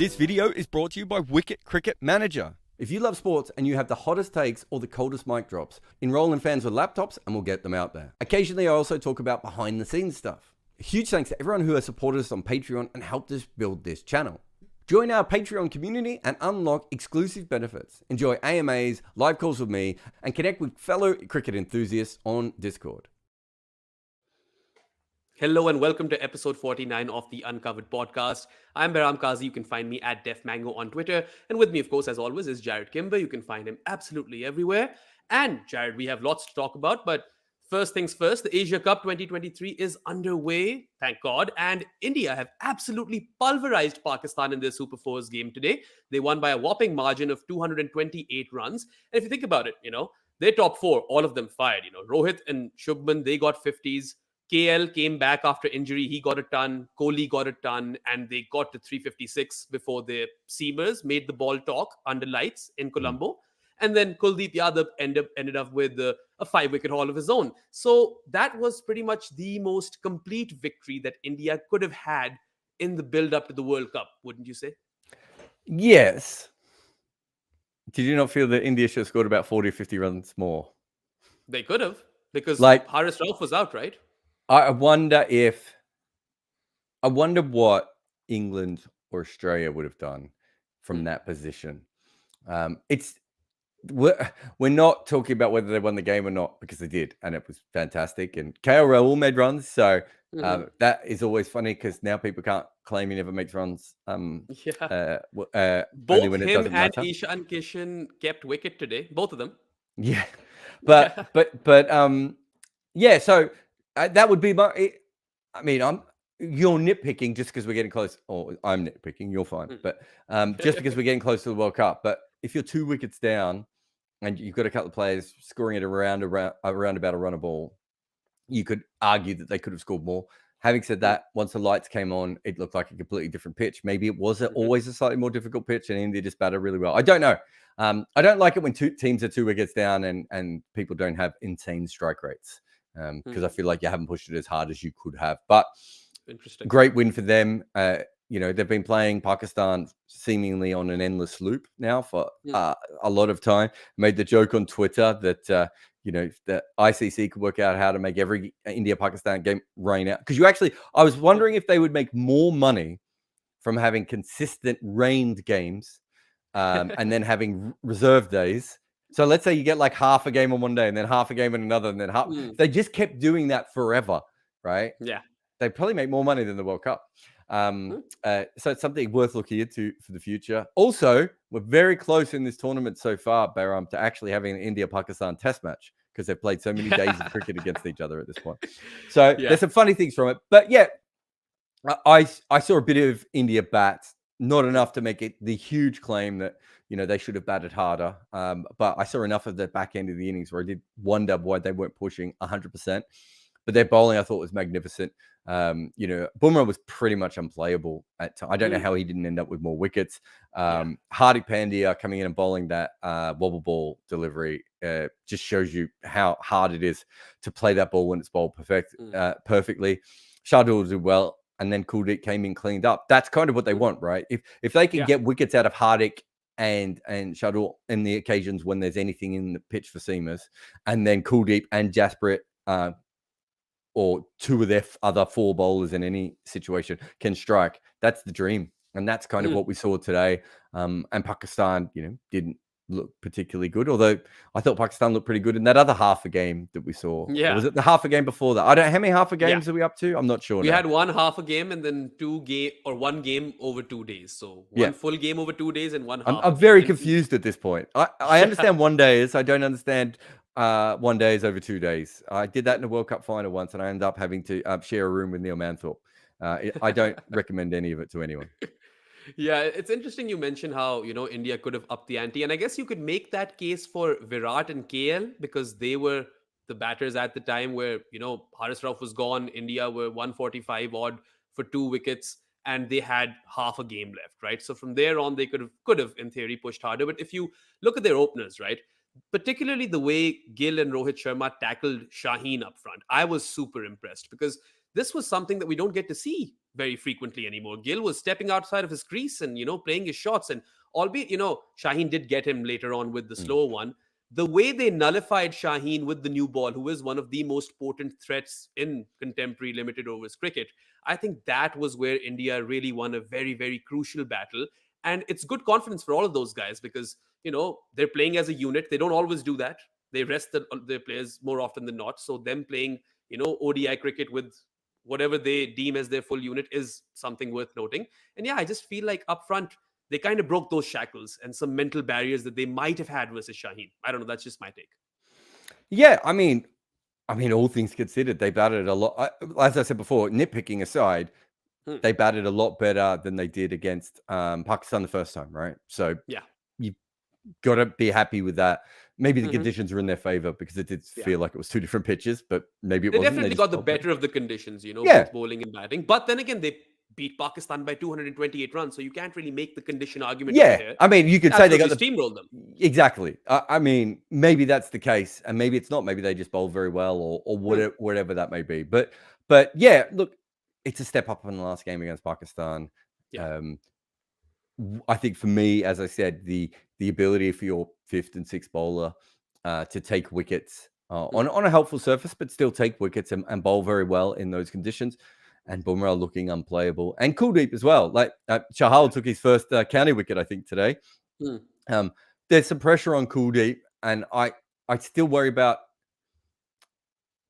This video is brought to you by Wicket Cricket Manager. If you love sports and you have the hottest takes or the coldest mic drops, enroll in Fans with Laptops and we'll get them out there. Occasionally I also talk about behind the scenes stuff. A huge thanks to everyone who has supported us on Patreon and helped us build this channel. Join our Patreon community and unlock exclusive benefits. Enjoy AMAs, live calls with me, and connect with fellow cricket enthusiasts on Discord. Hello and welcome to episode 49 of the Uncovered podcast. I'm Behram Kazi. You can find me at DefMango on Twitter. And with me, of course, as always, is Jared Kimber. You can find him absolutely everywhere. And Jared, we have lots to talk about. But first things first, the Asia Cup 2023 is underway, thank God. And India have absolutely pulverized Pakistan in their Super Fours game today. They won by a whopping margin of 228 runs. And if you think about it, their top four, all of them fired. Rohit and Shubman, they got 50s. KL came back after injury. He got a ton. Kohli got a ton. And they got to 356 before the seamers made the ball talk under lights in Colombo. And then Kuldeep Yadav ended up with a 5-wicket haul of his own. So that was pretty much the most complete victory that India could have had in the build-up to the World Cup, wouldn't you say? Yes. Did you not feel that India should have scored about 40 or 50 runs more? They could have, because Haris Rauf was out, right? I wonder what England or Australia would have done from that position. We're not talking about whether they won the game or not, because they did, and it was fantastic. And KL Rahul made runs, so that is always funny because now people can't claim he never makes runs. Both only when it him doesn't and matter. Ishan Kishan kept wicket today, both of them. Yeah, but yeah. So that would be my. You're nitpicking just because we're getting close, or I'm nitpicking. You're fine, but just because we're getting close to the World Cup. But if you're 2 wickets down and you've got a couple of players scoring at around about a run a ball, you could argue that they could have scored more. Having said that, once the lights came on, it looked like a completely different pitch. Maybe it was always a slightly more difficult pitch, and India just batted really well. I don't know. I don't like it when two teams are 2 wickets down and people don't have insane strike rates, because I feel like you haven't pushed it as hard as you could have. But interesting, great win for them. They've been playing Pakistan seemingly on an endless loop now for a lot of time. Made the joke on Twitter that the ICC could work out how to make every India-Pakistan game rain out. Because I was wondering if they would make more money from having consistent rained games and then having reserve days. So let's say you get like half a game on one day and then half a game on another and then half. They just kept doing that forever, right? Yeah. They probably make more money than the World Cup. So it's something worth looking into for the future. Also, we're very close in this tournament so far, Behram, to actually having an India-Pakistan test match because they've played so many days of cricket against each other at this point. So there's some funny things from it. But yeah, I saw a bit of India bats, not enough to make it the huge claim that they should have batted harder. But I saw enough of the back end of the innings where I did wonder why they weren't pushing 100%. But their bowling, I thought, was magnificent. Bumrah was pretty much unplayable at times. I don't know how he didn't end up with more wickets. Hardik Pandya coming in and bowling that wobble ball delivery just shows you how hard it is to play that ball when it's bowled perfectly. Shardul did well, and then Kuldeep came in, cleaned up. That's kind of what they want, right? If they can get wickets out of Hardik and Shardul in the occasions when there's anything in the pitch for seamers, and then Kuldeep and Jasprit or 2 of their other 4 bowlers in any situation can strike. That's the dream. And that's kind of what we saw today. And Pakistan, didn't look particularly good. Although I thought Pakistan looked pretty good in that other half a game that we saw. Yeah. Or was it the half a game before that? I don't know. How many half a games are we up to? I'm not sure. We had 1 half a game and then 1 game over 2 days. So one full game over 2 days and 1 half. I'm very confused at this point. I understand 1 day is. I don't understand 1 day is over 2 days. I did that in a World Cup final once, and I ended up having to share a room with Neil Manthorpe. I don't recommend any of it to anyone. Yeah, it's interesting you mentioned how, India could have upped the ante. And I guess you could make that case for Virat and KL because they were the batters at the time where, Haris Rauf was gone. India were 145 odd for 2 wickets and they had half a game left, right? So from there on, they could have in theory pushed harder. But if you look at their openers, right? Particularly the way Gill and Rohit Sharma tackled Shaheen up front, I was super impressed because this was something that we don't get to see very frequently anymore. Gill was stepping outside of his crease and, playing his shots. And albeit, Shaheen did get him later on with the slower one. The way they nullified Shaheen with the new ball, who is one of the most potent threats in contemporary limited overs cricket, I think that was where India really won a very, very crucial battle. And it's good confidence for all of those guys because, they're playing as a unit. They don't always do that. They rest their players more often than not. So them playing, ODI cricket with whatever they deem as their full unit is something worth noting. And yeah, I just feel like up front, they kind of broke those shackles and some mental barriers that they might have had versus Shaheen. I don't know. That's just my take. Yeah, I mean, all things considered, they batted a lot. As I said before, nitpicking aside, they batted a lot better than they did against Pakistan the first time, right? So yeah, you've got to be happy with that. Maybe the conditions were in their favor because it did feel like it was two different pitches, but maybe it wasn't. They definitely got the better of the conditions, Yeah. both bowling and batting. But then again, they beat Pakistan by 228 runs, so you can't really make the condition argument. Yeah, here. I mean, you could say they got the steamrolled them. Exactly. I mean, maybe that's the case, and maybe it's not. Maybe they just bowled very well, or whatever that may be. But yeah, look, it's a step up in the last game against Pakistan. Yeah. I think for me, as I said, the ability for your fifth and sixth bowler to take wickets on a helpful surface, but still take wickets and bowl very well in those conditions. And Bumrah looking unplayable, and Kuldeep as well. Like Chahal took his first county wicket, I think, today. There's some pressure on Kuldeep, and I still worry about.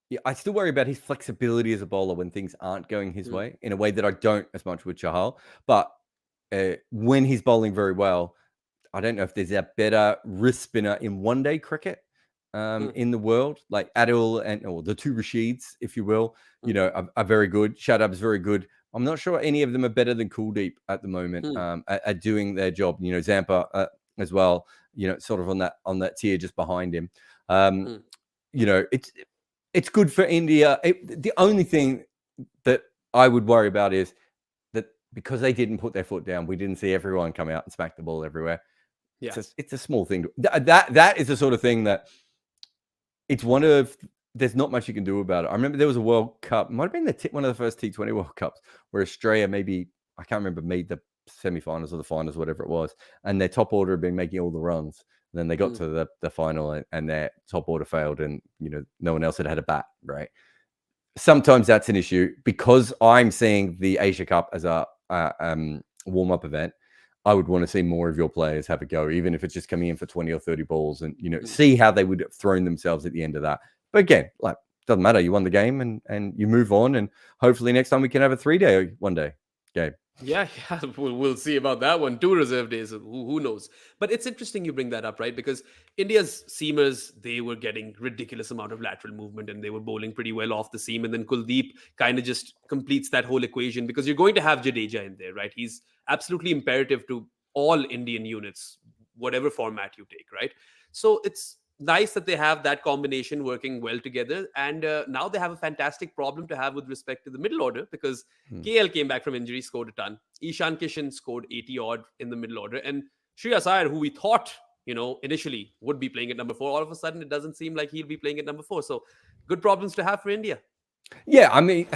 Yeah, I still worry about his flexibility as a bowler when things aren't going his way, in a way that I don't as much with Chahal. But when he's bowling very well, I don't know if there's a better wrist spinner in one-day cricket in the world. Like Adil or the two Rashids, if you will, are very good. Shadab is very good. I'm not sure any of them are better than Kuldeep at the moment at doing their job. Zampa as well. Sort of on that tier just behind him. It's good for India. The only thing that I would worry about is that because they didn't put their foot down, we didn't see everyone come out and smack the ball everywhere. Yeah. It's a small thing. That is the sort of thing that there's not much you can do about it. I remember there was a World Cup, might have been one of the first T20 World Cups, where Australia I can't remember, made the semi-finals or the finals, whatever it was, and their top order had been making all the runs. And then they got to the final and their top order failed, and no one else had a bat, right? Sometimes that's an issue. Because I'm seeing the Asia Cup as a warm-up event, I would want to see more of your players have a go, even if it's just coming in for 20 or 30 balls, and see how they would have thrown themselves at the end of that. But again, doesn't matter. You won the game and you move on, and hopefully next time we can have a 3-day one-day game. Yeah, we'll see about that one. 2 reserve days, who knows? But it's interesting you bring that up, right? Because India's seamers, they were getting ridiculous amount of lateral movement, and they were bowling pretty well off the seam. And then Kuldeep kind of just completes that whole equation, because you're going to have Jadeja in there, right? He's absolutely imperative to all Indian units, whatever format you take, right? So it's nice that they have that combination working well together. And now they have a fantastic problem to have with respect to the middle order, because KL came back from injury, scored a ton. Ishan Kishan scored 80 odd in the middle order. And Shreyas Iyer, who we thought, initially would be playing at number 4, all of a sudden it doesn't seem like he'll be playing at number 4. So good problems to have for India. Yeah, I mean,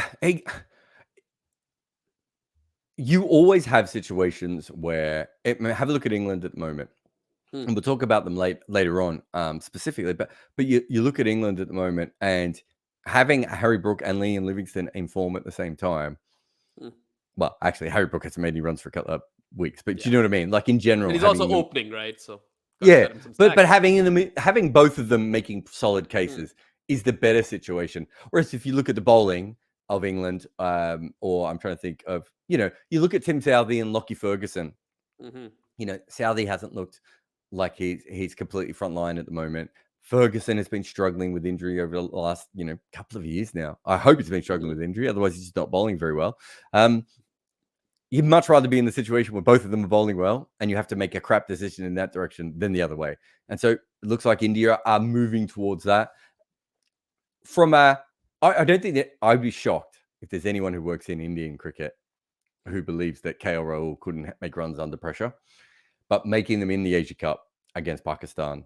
you always have situations where, have a look at England at the moment. And we'll talk about them later on specifically. But you look at England at the moment, and having Harry Brook and Liam Livingstone in form at the same time. Well, actually, Harry Brook hasn't made any runs for a couple of weeks, but you know what I mean? Like in general. And he's also opening, right? So yeah, but having both of them making solid cases is the better situation. Whereas if you look at the bowling of England, or I'm trying to think of, you look at Tim Southee and Lockie Ferguson. Southee hasn't looked like he's completely frontline at the moment. Ferguson has been struggling with injury over the last couple of years now. I hope he's been struggling with injury, otherwise he's just not bowling very well. You'd much rather be in the situation where both of them are bowling well, and you have to make a crap decision in that direction than the other way. And so it looks like India are moving towards that. I don't think that I'd be shocked if there's anyone who works in Indian cricket who believes that KL Rahul couldn't make runs under pressure. But making them in the Asia Cup against Pakistan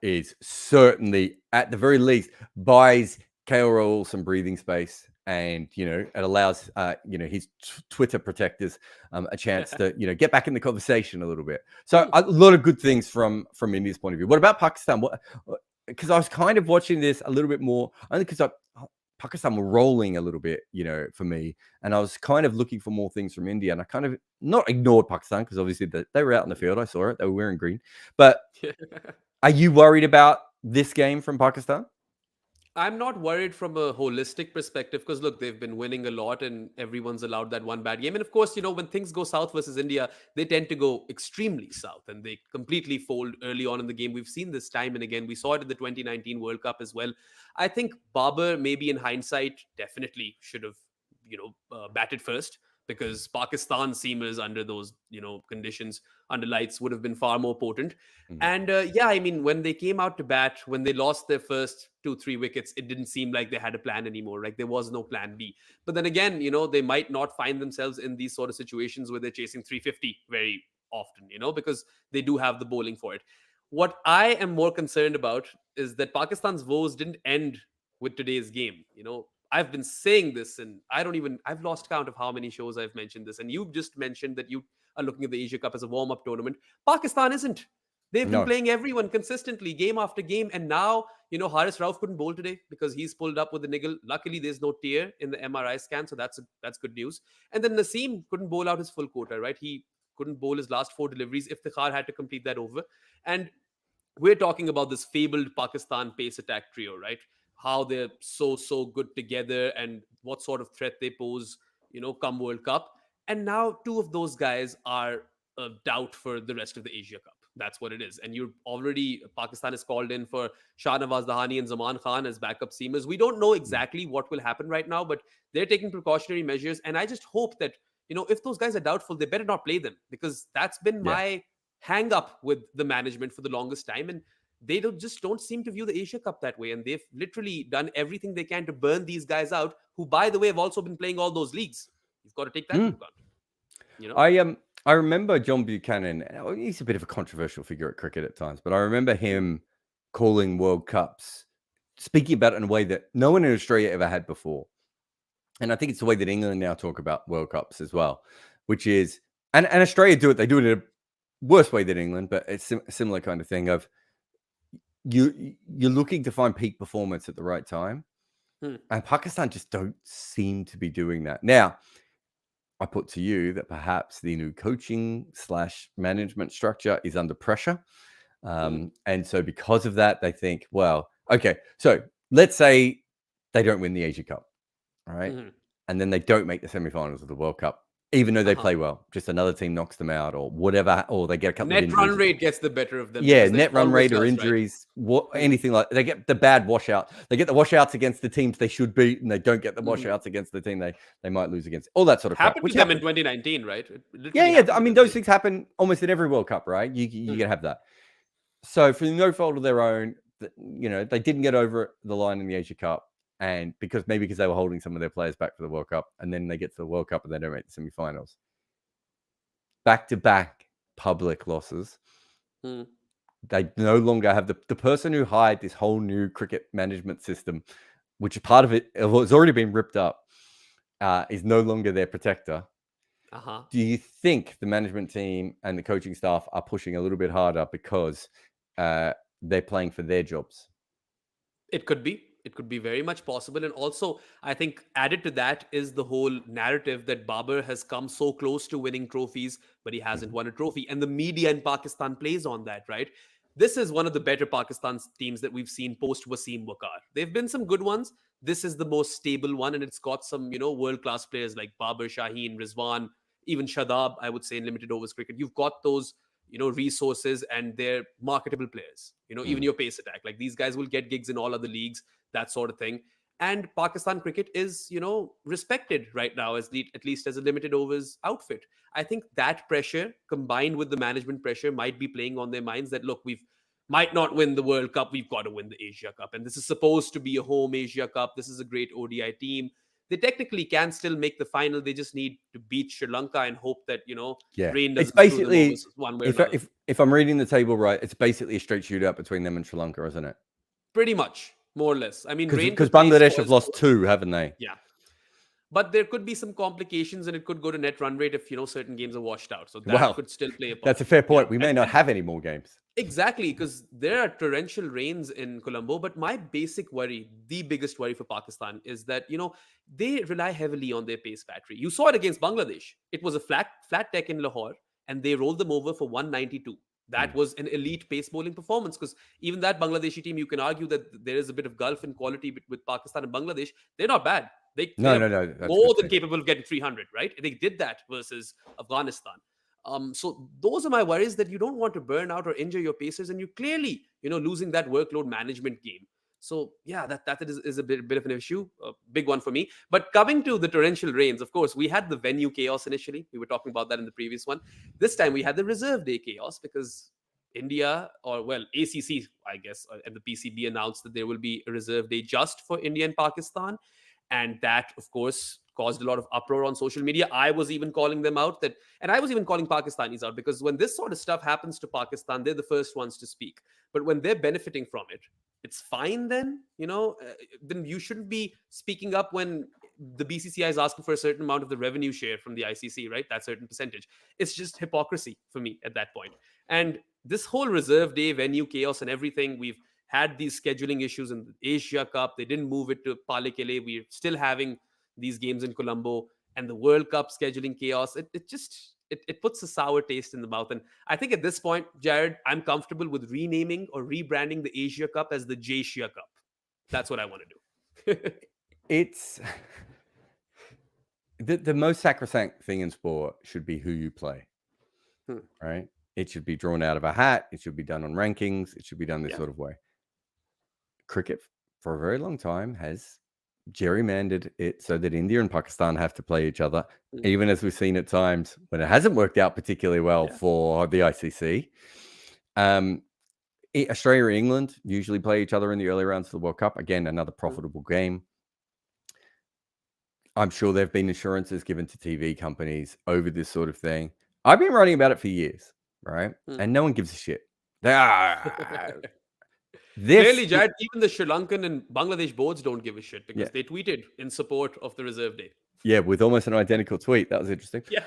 is certainly, at the very least, buys KL Rahul some breathing space and it allows his Twitter protectors a chance to get back in the conversation a little bit. So a lot of good things from India's point of view. What about Pakistan? Because I was kind of watching this a little bit more only because Pakistan were rolling a little bit, for me, and I was kind of looking for more things from India, and I kind of not ignored Pakistan because obviously they were out in the field. I saw it; they were wearing green. But are you worried about this game from Pakistan? I'm not worried from a holistic perspective because look, they've been winning a lot and everyone's allowed that one bad game. And of course, when things go south versus India, they tend to go extremely south and they completely fold early on in the game. We've seen this time and again. We saw it in the 2019 World Cup as well. I think Babar, maybe in hindsight, definitely should have, batted first because Pakistan seamers under those, conditions under lights would have been far more potent. And I mean, when they came out to bat, when they lost their first 2-3 wickets, it didn't seem like they had a plan anymore. Like there was no plan B. But then again, they might not find themselves in these sort of situations where they're chasing 350 very often, because they do have the bowling for it. What I am more concerned about is that Pakistan's woes didn't end with today's game. I've been saying this and I've lost count of how many shows I've mentioned this. And you've just mentioned that you are looking at the Asia Cup as a warm-up tournament. Pakistan isn't. They've been playing everyone consistently, game after game. And now, Haris Rauf couldn't bowl today because he's pulled up with the niggle. Luckily, there's no tear in the MRI scan. So that's good news. And then Naseem couldn't bowl out his full quota, right? He couldn't bowl his last 4 deliveries. Iftikhar had to complete that over. And we're talking about this fabled Pakistan pace attack trio, right? How they're so good together and what sort of threat they pose, come World Cup. And now 2 of those guys are a doubt for the rest of the Asia Cup. That's what it is. And Pakistan is called in for Shahnawaz Dahani and Zaman Khan as backup seamers. We don't know exactly what will happen right now, but they're taking precautionary measures. And I just hope that, if those guys are doubtful, they better not play them because that's been my hang up with the management for the longest time. And they don't seem to view the Asia Cup that way. And they've literally done everything they can to burn these guys out, who, by the way, have also been playing all those leagues. You've got to take that into account. I remember John Buchanan. He's a bit of a controversial figure at cricket at times, but I remember him calling World Cups, speaking about it in a way that no one in Australia ever had before. And I think it's the way that England now talk about World Cups as well, which is, and Australia do it. They do it in a worse way than England, but it's a similar kind of thing of you're looking to find peak performance at the right time. And Pakistan just don't seem to be doing that. Now, I put to you that perhaps the new coaching / management structure is under pressure. And so because of that, they think, well, okay, so let's say they don't win the Asia Cup, all right? And then they don't make the semifinals of the World Cup, even though they play well. Just another team knocks them out or whatever, or they get a couple of injuries. Net run rate gets the better of them. Yeah, net run rate or injuries, anything like that. They get the bad washout. They get the washouts against the teams they should beat, and they don't get the washouts against the team they might lose against. All that sort of happened crap. to them in 2019, right? Yeah. I mean, those things happen almost in every World Cup, right? You gotta have that. So for no fault of their own, they didn't get over the line in the Asia Cup. And because they were holding some of their players back for the World Cup, and then they get to the World Cup and they don't make the semifinals. Back-to-back public losses. They no longer have the person who hired this whole new cricket management system, which is part of it has already been ripped up, is no longer their protector. Do you think the management team and the coaching staff are pushing a little bit harder because they're playing for their jobs? It could be. It could be very much possible. And also, I think added to that is the whole narrative that Babar has come so close to winning trophies, but he hasn't won a trophy. And the media in Pakistan plays on that, right? This is one of the better Pakistan teams that we've seen post Wasim Wakar. There have been some good ones. This is the most stable one. And it's got some, world-class players like Babar, Shaheen, Rizwan, even Shadab, I would say, in limited overs cricket. You've got those resources and they're marketable players, even your pace attack. Like these guys will get gigs in all other leagues, that sort of thing. And Pakistan cricket is, respected right now at least as a limited overs outfit. I think that pressure combined with the management pressure might be playing on their minds that, look, we might not win the World Cup. We've got to win the Asia Cup. And this is supposed to be a home Asia Cup. This is a great ODI team. They technically can still make the final. They just need to beat Sri Lanka and hope that, rain doesn't it's basically, one way or another. If I'm reading the table right, it's basically a straight shootout between them and Sri Lanka, isn't it? Pretty much, more or less. I mean, because Bangladesh have lost 2, haven't they? Yeah. But there could be some complications, and it could go to net run rate if certain games are washed out. So that Wow. could still play a part. That's a fair point. We may not have any more games. Exactly, because there are torrential rains in Colombo. But my basic worry, the biggest worry for Pakistan, is that they rely heavily on their pace battery. You saw it against Bangladesh. It was a flat deck in Lahore, and they rolled them over for 192. That was an elite pace bowling performance, because even that Bangladeshi team, you can argue that there is a bit of gulf in quality with Pakistan and Bangladesh. They're not bad. No. They're That's more good than too. capable of getting 300, right? They did that versus Afghanistan. So those are my worries, that you don't want to burn out or injure your pacers, and you clearly, losing that workload management game. So yeah, that is a bit of an issue, a big one for me. But coming to the torrential rains, of course, we had the venue chaos initially. We were talking about that in the previous one. This time we had the reserve day chaos, because India, or well, ACC, I guess, and the PCB announced that there will be a reserve day just for India and Pakistan. And that, of course, caused a lot of uproar on social media. I was even calling them out, and I was even calling Pakistanis out, because when this sort of stuff happens to Pakistan, they're the first ones to speak. But when they're benefiting from it, it's fine then, then you shouldn't be speaking up when the BCCI is asking for a certain amount of the revenue share from the ICC, right? That certain percentage. It's just hypocrisy for me at that point. And this whole reserve day venue chaos and everything, we've had these scheduling issues in the Asia Cup. They didn't move it to Palekele. We're still having these games in Colombo, and the World Cup scheduling chaos. It puts a sour taste in the mouth. And I think at this point, Jared, I'm comfortable with renaming or rebranding the Asia Cup as the Jasia Cup. That's what I want to do. It's the most sacrosanct thing in sport should be who you play, right? It should be drawn out of a hat. It should be done on rankings. It should be done this sort of way. Cricket, for a very long time, has gerrymandered it so that India and Pakistan have to play each other, even as we've seen at times when it hasn't worked out particularly well for the ICC. Australia and England usually play each other in the early rounds of the World Cup. Again, another profitable game. I'm sure there have been assurances given to TV companies over this sort of thing. I've been writing about it for years, right? And no one gives a shit. Clearly, Jared, even the Sri Lankan and Bangladesh boards don't give a shit, because they tweeted in support of the reserve day. Yeah, with almost an identical tweet. That was interesting. Yeah.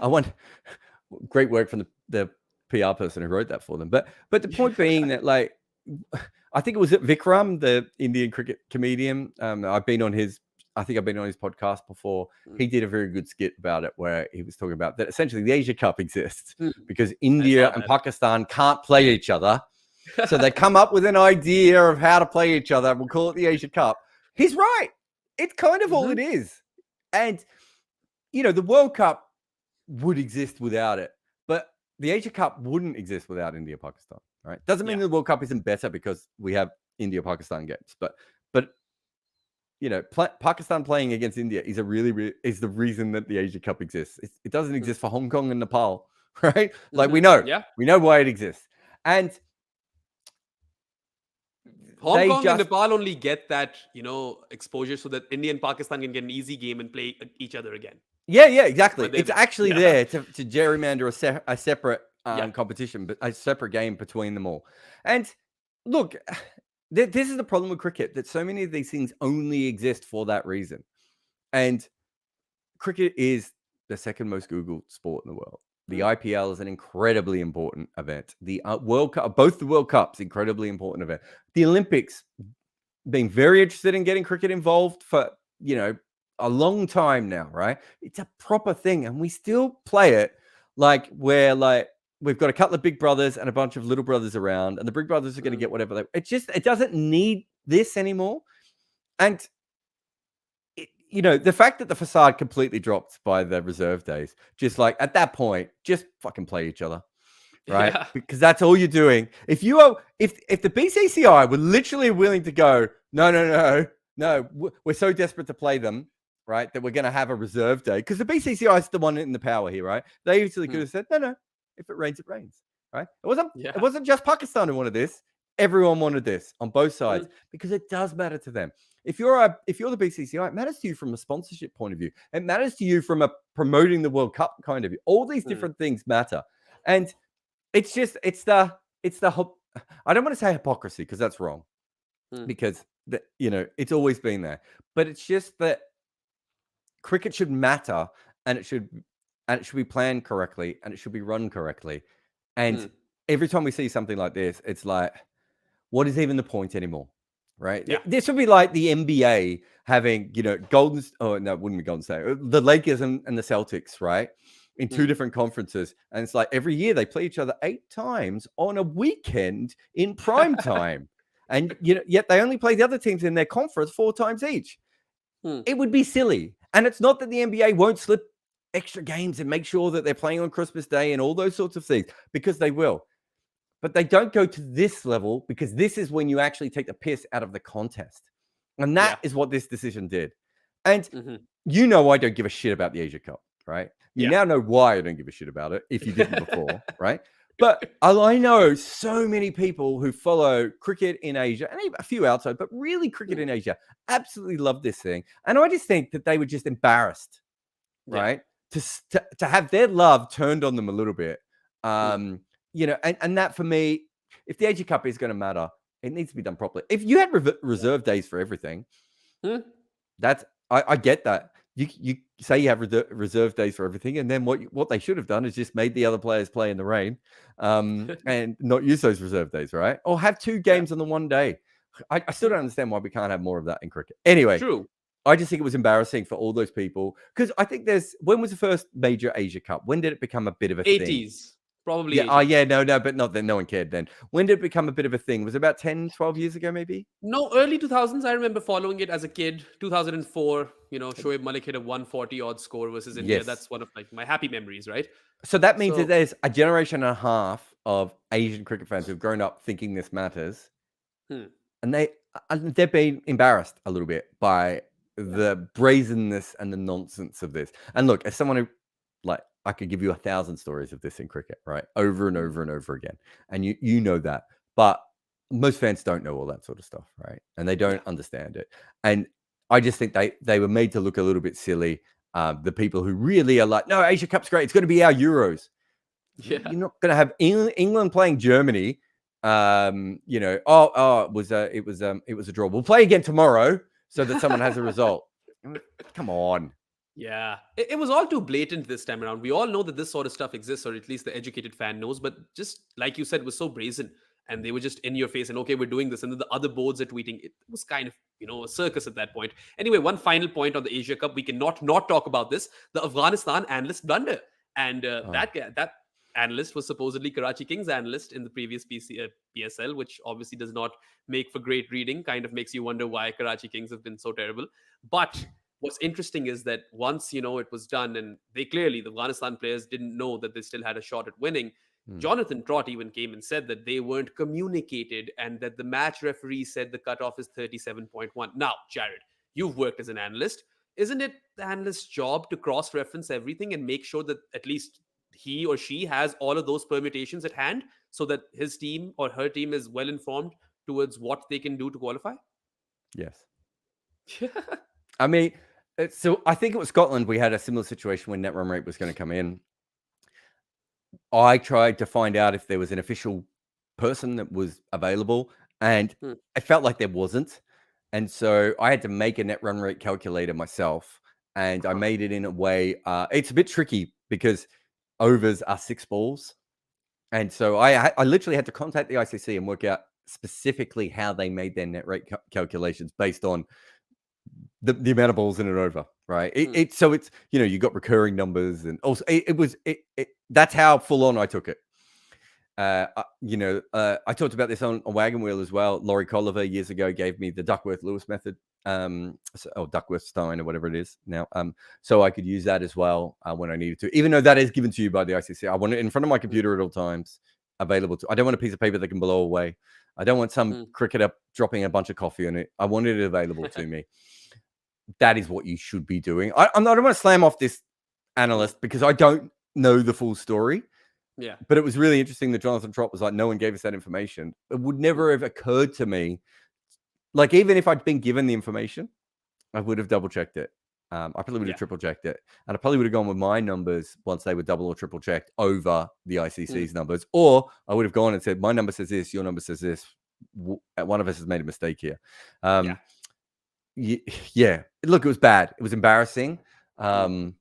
I want great work from the PR person who wrote that for them. But the point being that, like, I think it was Vikram, the Indian cricket comedian. I've been on his podcast before. He did a very good skit about it, where he was talking about that essentially the Asia Cup exists because India and Pakistan can't play each other. So they come up with an idea of how to play each other. We'll call it the Asia Cup. He's right. It's kind of all it is. And, the World Cup would exist without it. But the Asia Cup wouldn't exist without India-Pakistan, right? Doesn't mean the World Cup isn't better because we have India-Pakistan games. But Pakistan playing against India is is the reason that the Asia Cup exists. It doesn't exist for Hong Kong and Nepal, right? Like we know why it exists. And Hong Kong and Nepal only get that, exposure so that India and Pakistan can get an easy game and play each other again. Yeah, exactly. It's actually there to gerrymander a separate competition, but a separate game between them all. And look, this is the problem with cricket, that so many of these things only exist for that reason. And cricket is the second most Googled sport in the world. The IPL is an incredibly important event. The World Cup, both the World Cups, incredibly important event. The Olympics, being very interested in getting cricket involved for, a long time now, right? It's a proper thing. And we still play it like we've got a couple of big brothers and a bunch of little brothers around, and the big brothers are going to get whatever it doesn't need this anymore. And the fact that the facade completely dropped by the reserve days, just like at that point, just fucking play each other, right? Yeah. Because that's all you're doing. If the BCCI were literally willing to go, no, we're so desperate to play them, right, that we're going to have a reserve day, because the BCCI is the one in the power here, right? They easily could have said, no, if it rains, it rains, right? It wasn't just Pakistan who wanted this. Everyone wanted this on both sides because it does matter to them. If you're the BCCI, it matters to you from a sponsorship point of view. It matters to you from a promoting the World Cup kind of view. All these different things matter, and it's the I don't want to say hypocrisy, because that's wrong, because it's always been there. But it's just that cricket should matter, and it should be planned correctly, and it should be run correctly. And every time we see something like this, it's like, what is even the point anymore? Right? Yeah. This would be like the NBA having, it wouldn't be Golden State, the Lakers and the Celtics, right? In two different conferences. And it's like every year they play each other 8 times on a weekend in prime time. And yet they only play the other teams in their conference 4 times each. It would be silly. And it's not that the NBA won't slip extra games and make sure that they're playing on Christmas Day and all those sorts of things, because they will. But they don't go to this level, because this is when you actually take the piss out of the contest. And that is what this decision did. And I don't give a shit about the Asia Cup, right? You now know why I don't give a shit about it, if you didn't before, right? But I know so many people who follow cricket in Asia, and even a few outside, but really cricket in Asia, absolutely love this thing. And I just think that they were just embarrassed, right? To have their love turned on them a little bit. And that, for me, if the Asia Cup is going to matter, it needs to be done properly. If you had reserve days for everything, I get that. You say you have reserve days for everything, and then what they should have done is just made the other players play in the rain, and not use those reserve days, right? Or have 2 games on the one day. I still don't understand why we can't have more of that in cricket. Anyway, True. I just think it was embarrassing for all those people, because I think when was the first major Asia Cup? When did it become a bit of a 80s. thing? Probably. Yeah. 80s. But not then. No one cared then. When did it become a bit of a thing? Was it about 10, 12 years ago, maybe? No, early 2000s. I remember following it as a kid. 2004, Shoaib Malik hit a 140 odd score versus India. Yes. That's one of my happy memories, right? So that means that there's a generation and a half of Asian cricket fans who've grown up thinking this matters. And they've been embarrassed a little bit by the brazenness and the nonsense of this. And look, as someone who, I could give you 1,000 stories of this in cricket, right? Over and over and over again. And you know that. But most fans don't know all that sort of stuff, right? And they don't understand it. And I just think they were made to look a little bit silly. The people who really are like, no, Asia Cup's great. It's going to be our Euros. Yeah. You're not going to have England playing Germany. It was a draw. We'll play again tomorrow so that someone has a result. Come on. Yeah, it was all too blatant this time around. We all know that this sort of stuff exists, or at least the educated fan knows. But just like you said, it was so brazen, and they were just in your face and, okay, we're doing this. And then the other boards are tweeting. It was kind of, a circus at that point. Anyway, one final point on the Asia Cup. We cannot not talk about this. The Afghanistan analyst blunder. And that analyst was supposedly Karachi Kings analyst in the previous PSL, which obviously does not make for great reading. Kind of makes you wonder why Karachi Kings have been so terrible. But what's interesting is that once, it was done, and the Afghanistan players didn't know that they still had a shot at winning. Jonathan Trott even came and said that they weren't communicated, and that the match referee said the cutoff is 37.1. Now, Jared, you've worked as an analyst. Isn't it the analyst's job to cross-reference everything and make sure that at least he or she has all of those permutations at hand, so that his team or her team is well informed towards what they can do to qualify? Yes. I mean, so I think it was Scotland. We had a similar situation when net run rate was going to come in. I tried to find out if there was an official person that was available, and I felt like there wasn't. And so I had to make a net run rate calculator myself, and I made it in a way. It's a bit tricky because overs are 6 balls. And so I literally had to contact the ICC and work out specifically how they made their net rate calculations based on the amount of balls in an over, right? So it's, you got recurring numbers, and also that's how full on I took it. I talked about this on Wagon Wheel as well. Laurie Colliver years ago gave me the Duckworth-Lewis method, or Duckworth-Stein or whatever it is now. So I could use that as well when I needed to, even though that is given to you by the ICC. I want it in front of my computer at all times, available to. I don't want a piece of paper that can blow away. I don't want some cricketer dropping a bunch of coffee on it. I want it available to me. That is what you should be doing. I don't want to slam off this analyst because I don't know the full story. Yeah. But it was really interesting that Jonathan Trott was like, no one gave us that information. It would never have occurred to me. Like, even if I'd been given the information, I would have double checked it. I probably would have triple checked it. And I probably would have gone with my numbers once they were double or triple checked over the ICC's numbers. Or I would have gone and said, my number says this, your number says this. One of us has made a mistake here. Yeah. Look, it was bad. It was embarrassing. And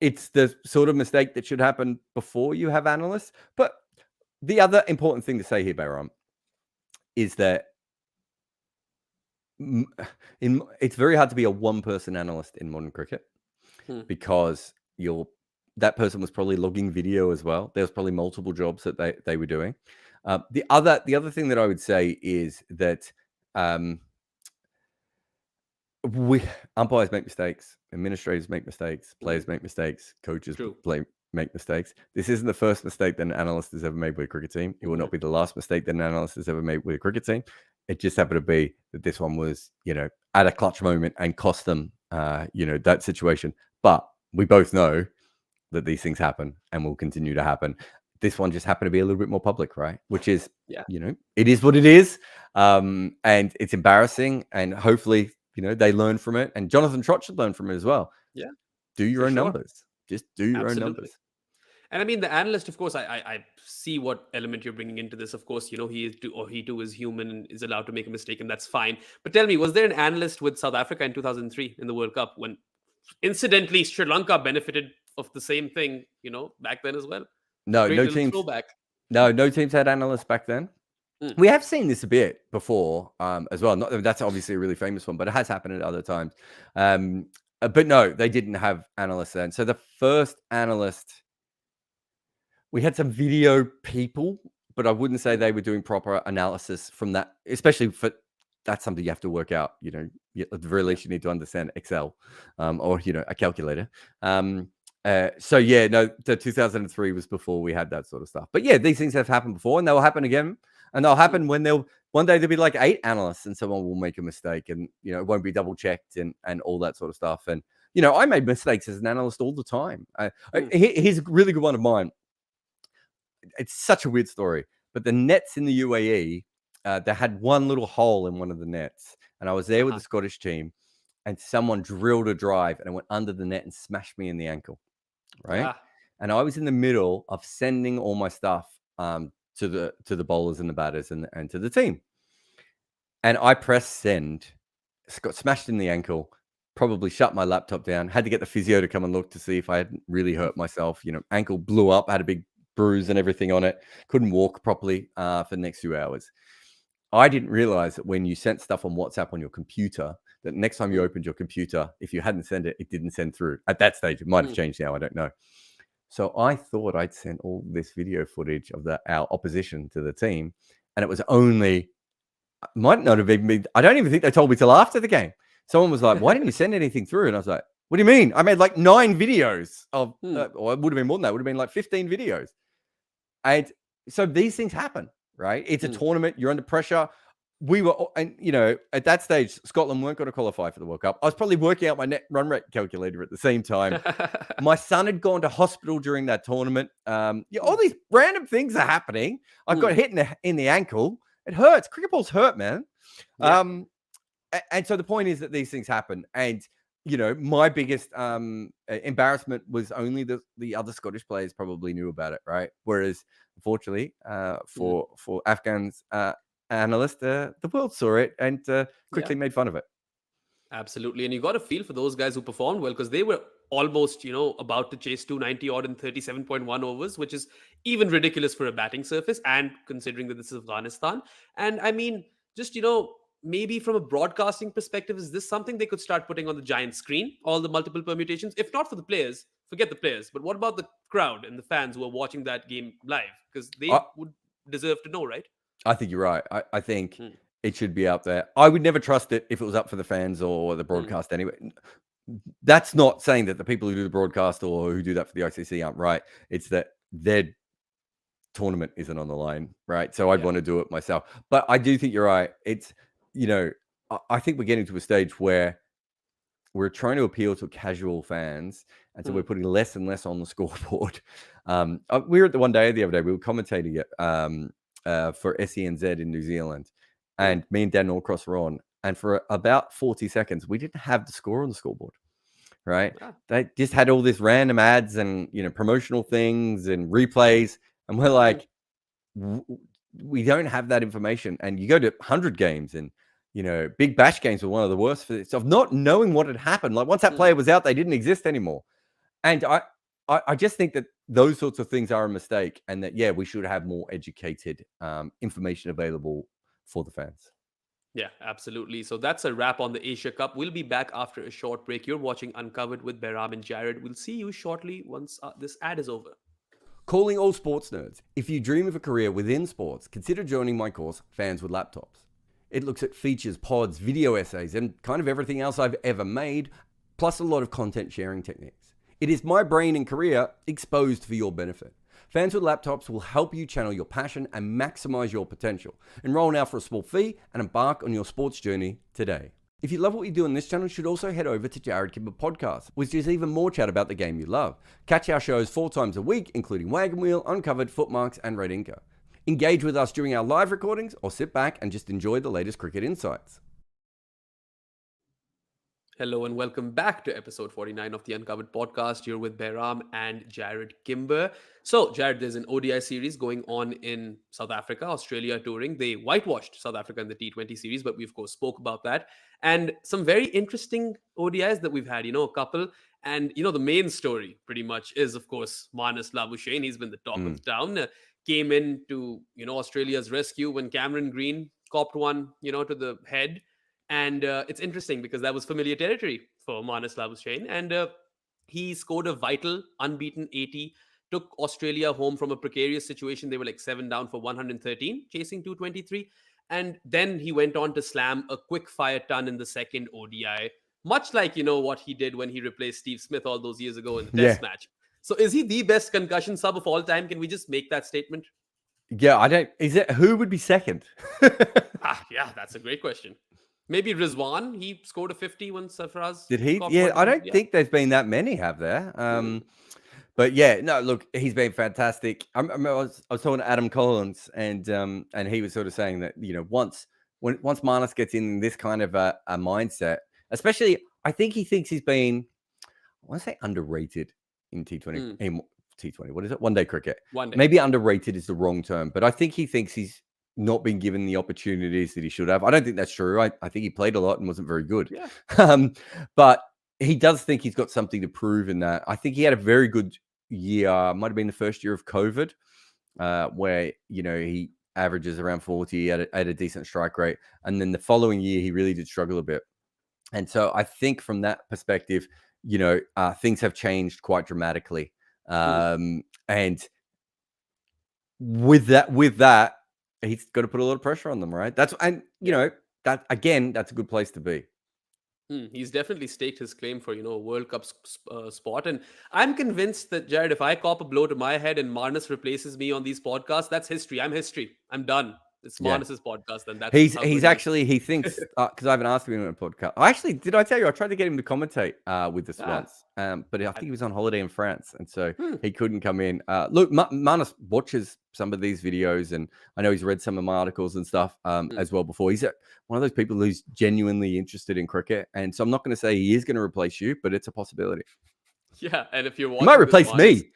it's the sort of mistake that should happen before you have analysts. But the other important thing to say here, Bayram, is that it's very hard to be a one-person analyst in modern cricket because that person was probably logging video as well. There was probably multiple jobs that they were doing. The other thing that I would say is that umpires make mistakes, administrators make mistakes, players make mistakes, coaches make mistakes. This isn't the first mistake that an analyst has ever made with a cricket team. It will not be the last mistake that an analyst has ever made with a cricket team. It just happened to be that this one was, at a clutch moment and cost them, that situation. But we both know that these things happen and will continue to happen. This one just happened to be a little bit more public, right? Which is, it is what it is. And it's embarrassing. And hopefully, they learn from it. And Jonathan Trott should learn from it as well. Yeah. Do your own numbers. Just do your own numbers. And I mean, the analyst, of course, I see what element you're bringing into this. Of course, he too is human and is allowed to make a mistake, and that's fine. But tell me, was there an analyst with South Africa in 2003 in the World Cup when, incidentally, Sri Lanka benefited of the same thing, back then as well? No teams had analysts back then. We have seen this a bit before as well. That's obviously a really famous one, but it has happened at other times. But no, they didn't have analysts then. So the first analyst, we had some video people, but I wouldn't say they were doing proper analysis from that, especially for that's something you have to work out. At the very least, you need to understand Excel or, a calculator. The 2003 was before we had that sort of stuff. But yeah, these things have happened before, and they'll happen again. And they'll happen when one day there'll be like 8 analysts and someone will make a mistake and, it won't be double checked and all that sort of stuff. And, I made mistakes as an analyst all the time. Here's a really good one of mine. It's such a weird story, but the nets in the UAE, they had one little hole in one of the nets. And I was there with the Scottish team and someone drilled a drive and it went under the net and smashed me in the ankle. Right. And I was in the middle of sending all my stuff, to the bowlers and the batters and to the team. And I pressed send, got smashed in the ankle, probably shut my laptop down, had to get the physio to come and look to see if I hadn't really hurt myself. Ankle blew up, had a big bruise and everything on it, couldn't walk properly for the next few hours. I didn't realize that when you sent stuff on WhatsApp on your computer, that next time you opened your computer, if you hadn't sent it, it didn't send through. At that stage, it might have changed now, I don't know. So I thought I'd sent all this video footage of our opposition to the team. And it was might not have even been, I don't even think they told me till after the game. Someone was like, why didn't you send anything through? And I was like, what do you mean? I made like 9 videos of, or it would have been more than that. It would have been like 15 videos. And so these things happen, right? It's a tournament. You're under pressure. We were, and at that stage, Scotland weren't going to qualify for the World Cup. I was probably working out my net run rate calculator at the same time. My son had gone to hospital during that tournament. All these random things are happening. I've got hit in the ankle. It hurts. Cricket balls hurt, man. Yeah. And so the point is that these things happen. And, my biggest embarrassment was only the other Scottish players probably knew about it, right? Whereas, unfortunately, for Afghans, analyst, the world saw it and quickly made fun of it. Absolutely. And you got a feel for those guys who performed well because they were almost, about to chase 290 odd in 37.1 overs, which is even ridiculous for a batting surface. And considering that this is Afghanistan. And I mean, just, maybe from a broadcasting perspective, is this something they could start putting on the giant screen, all the multiple permutations? If not for the players, forget the players. But what about the crowd and the fans who are watching that game live? Because they would deserve to know, right? I think you're right. I think it should be out there. I would never trust it if it was up for the fans or the broadcast anyway. That's not saying that the people who do the broadcast or who do that for the ICC aren't right. It's that their tournament isn't on the line, right? So I'd want to do it myself. But I do think you're right. It's, I think we're getting to a stage where we're trying to appeal to casual fans. And so we're putting less and less on the scoreboard. We were at the one day the other day, we were commentating it for SENZ in New Zealand. And me and Dan Norcross were on. And for about 40 seconds, we didn't have the score on the scoreboard, right? Yeah. They just had all this random ads and, promotional things and replays. And we're like, we don't have that information. And you go to 100 games and Big Bash games were one of the worst for this, of not knowing what had happened. Like once that player was out, they didn't exist anymore. And I just think that those sorts of things are a mistake, and that, we should have more educated information available for the fans. Yeah, absolutely. So that's a wrap on the Asia Cup. We'll be back after a short break. You're watching Uncovered with Behram and Jared. We'll see you shortly once this ad is over. Calling all sports nerds. If you dream of a career within sports, consider joining my course, Fans with Laptops. It looks at features, pods, video essays, and kind of everything else I've ever made, plus a lot of content sharing techniques. It is my brain and career exposed for your benefit. Fans with Laptops will help you channel your passion and maximize your potential. Enroll now for a small fee and embark on your sports journey today. If you love what you do on this channel, you should also head over to Jared Kimber Podcast, which is even more chat about the game you love. Catch our shows 4 times a week, including Wagon Wheel, Uncovered, Footmarks, and Red Inker. Engage with us during our live recordings, or sit back and just enjoy the latest cricket insights. Hello and welcome back to episode 49 of the Uncovered podcast. You're with Behram and Jared Kimber. So, Jared, there's an ODI series going on in South Africa, Australia touring. They whitewashed South Africa in the T20 series, but we, of course, spoke about that. And some very interesting ODIs that we've had, a couple. And, the main story pretty much is, of course, Marnus Labuschagne. He's been the talk of the town. Came in to, Australia's rescue when Cameron Green copped one, to the head. And it's interesting because that was familiar territory for Marnus Labuschagne. And he scored a vital, unbeaten 80, took Australia home from a precarious situation. They were like 7 down for 113, chasing 223. And then he went on to slam a quick fire ton in the second ODI, much like, what he did when he replaced Steve Smith all those years ago in the test match. So is he the best concussion sub of all time? Can we just make that statement? Yeah, who would be second? Yeah, that's a great question. Maybe Rizwan, he scored a 50 when Sarfaraz. Did he? Yeah, I don't think there's been that many, have there? But yeah, no, look, he's been fantastic. I was talking to Adam Collins, and he was sort of saying that, once Marnus gets in this kind of a mindset, especially, I think he thinks he's been, I want to say underrated in T20. T20, what is it? One day cricket. Maybe underrated is the wrong term, but I think he thinks he's not been given the opportunities that he should have. I don't think that's true. I think he played a lot and wasn't very good. Yeah. But he does think he's got something to prove in that. I think he had a very good year. Might have been the first year of COVID, where, he averages around 40 at a decent strike rate. And then the following year, he really did struggle a bit. And so I think from that perspective, things have changed quite dramatically. And with that, he's got to put a lot of pressure on them, right? That's a good place to be. He's definitely staked his claim for, a World Cup spot. And I'm convinced that, Jared, if I cop a blow to my head and Marnus replaces me on these podcasts, that's history. I'm history. I'm done. It's Marnus's podcast. And that's he thinks, because I haven't asked him on a podcast. Did I tell you, I tried to get him to commentate with us once, but I think he was on holiday in France, and so he couldn't come in. Look, Marnus watches some of these videos, and I know he's read some of my articles and stuff as well before. He's one of those people who's genuinely interested in cricket, and so I'm not going to say he is going to replace you, but it's a possibility. Yeah, and if you're watching, he might replace me.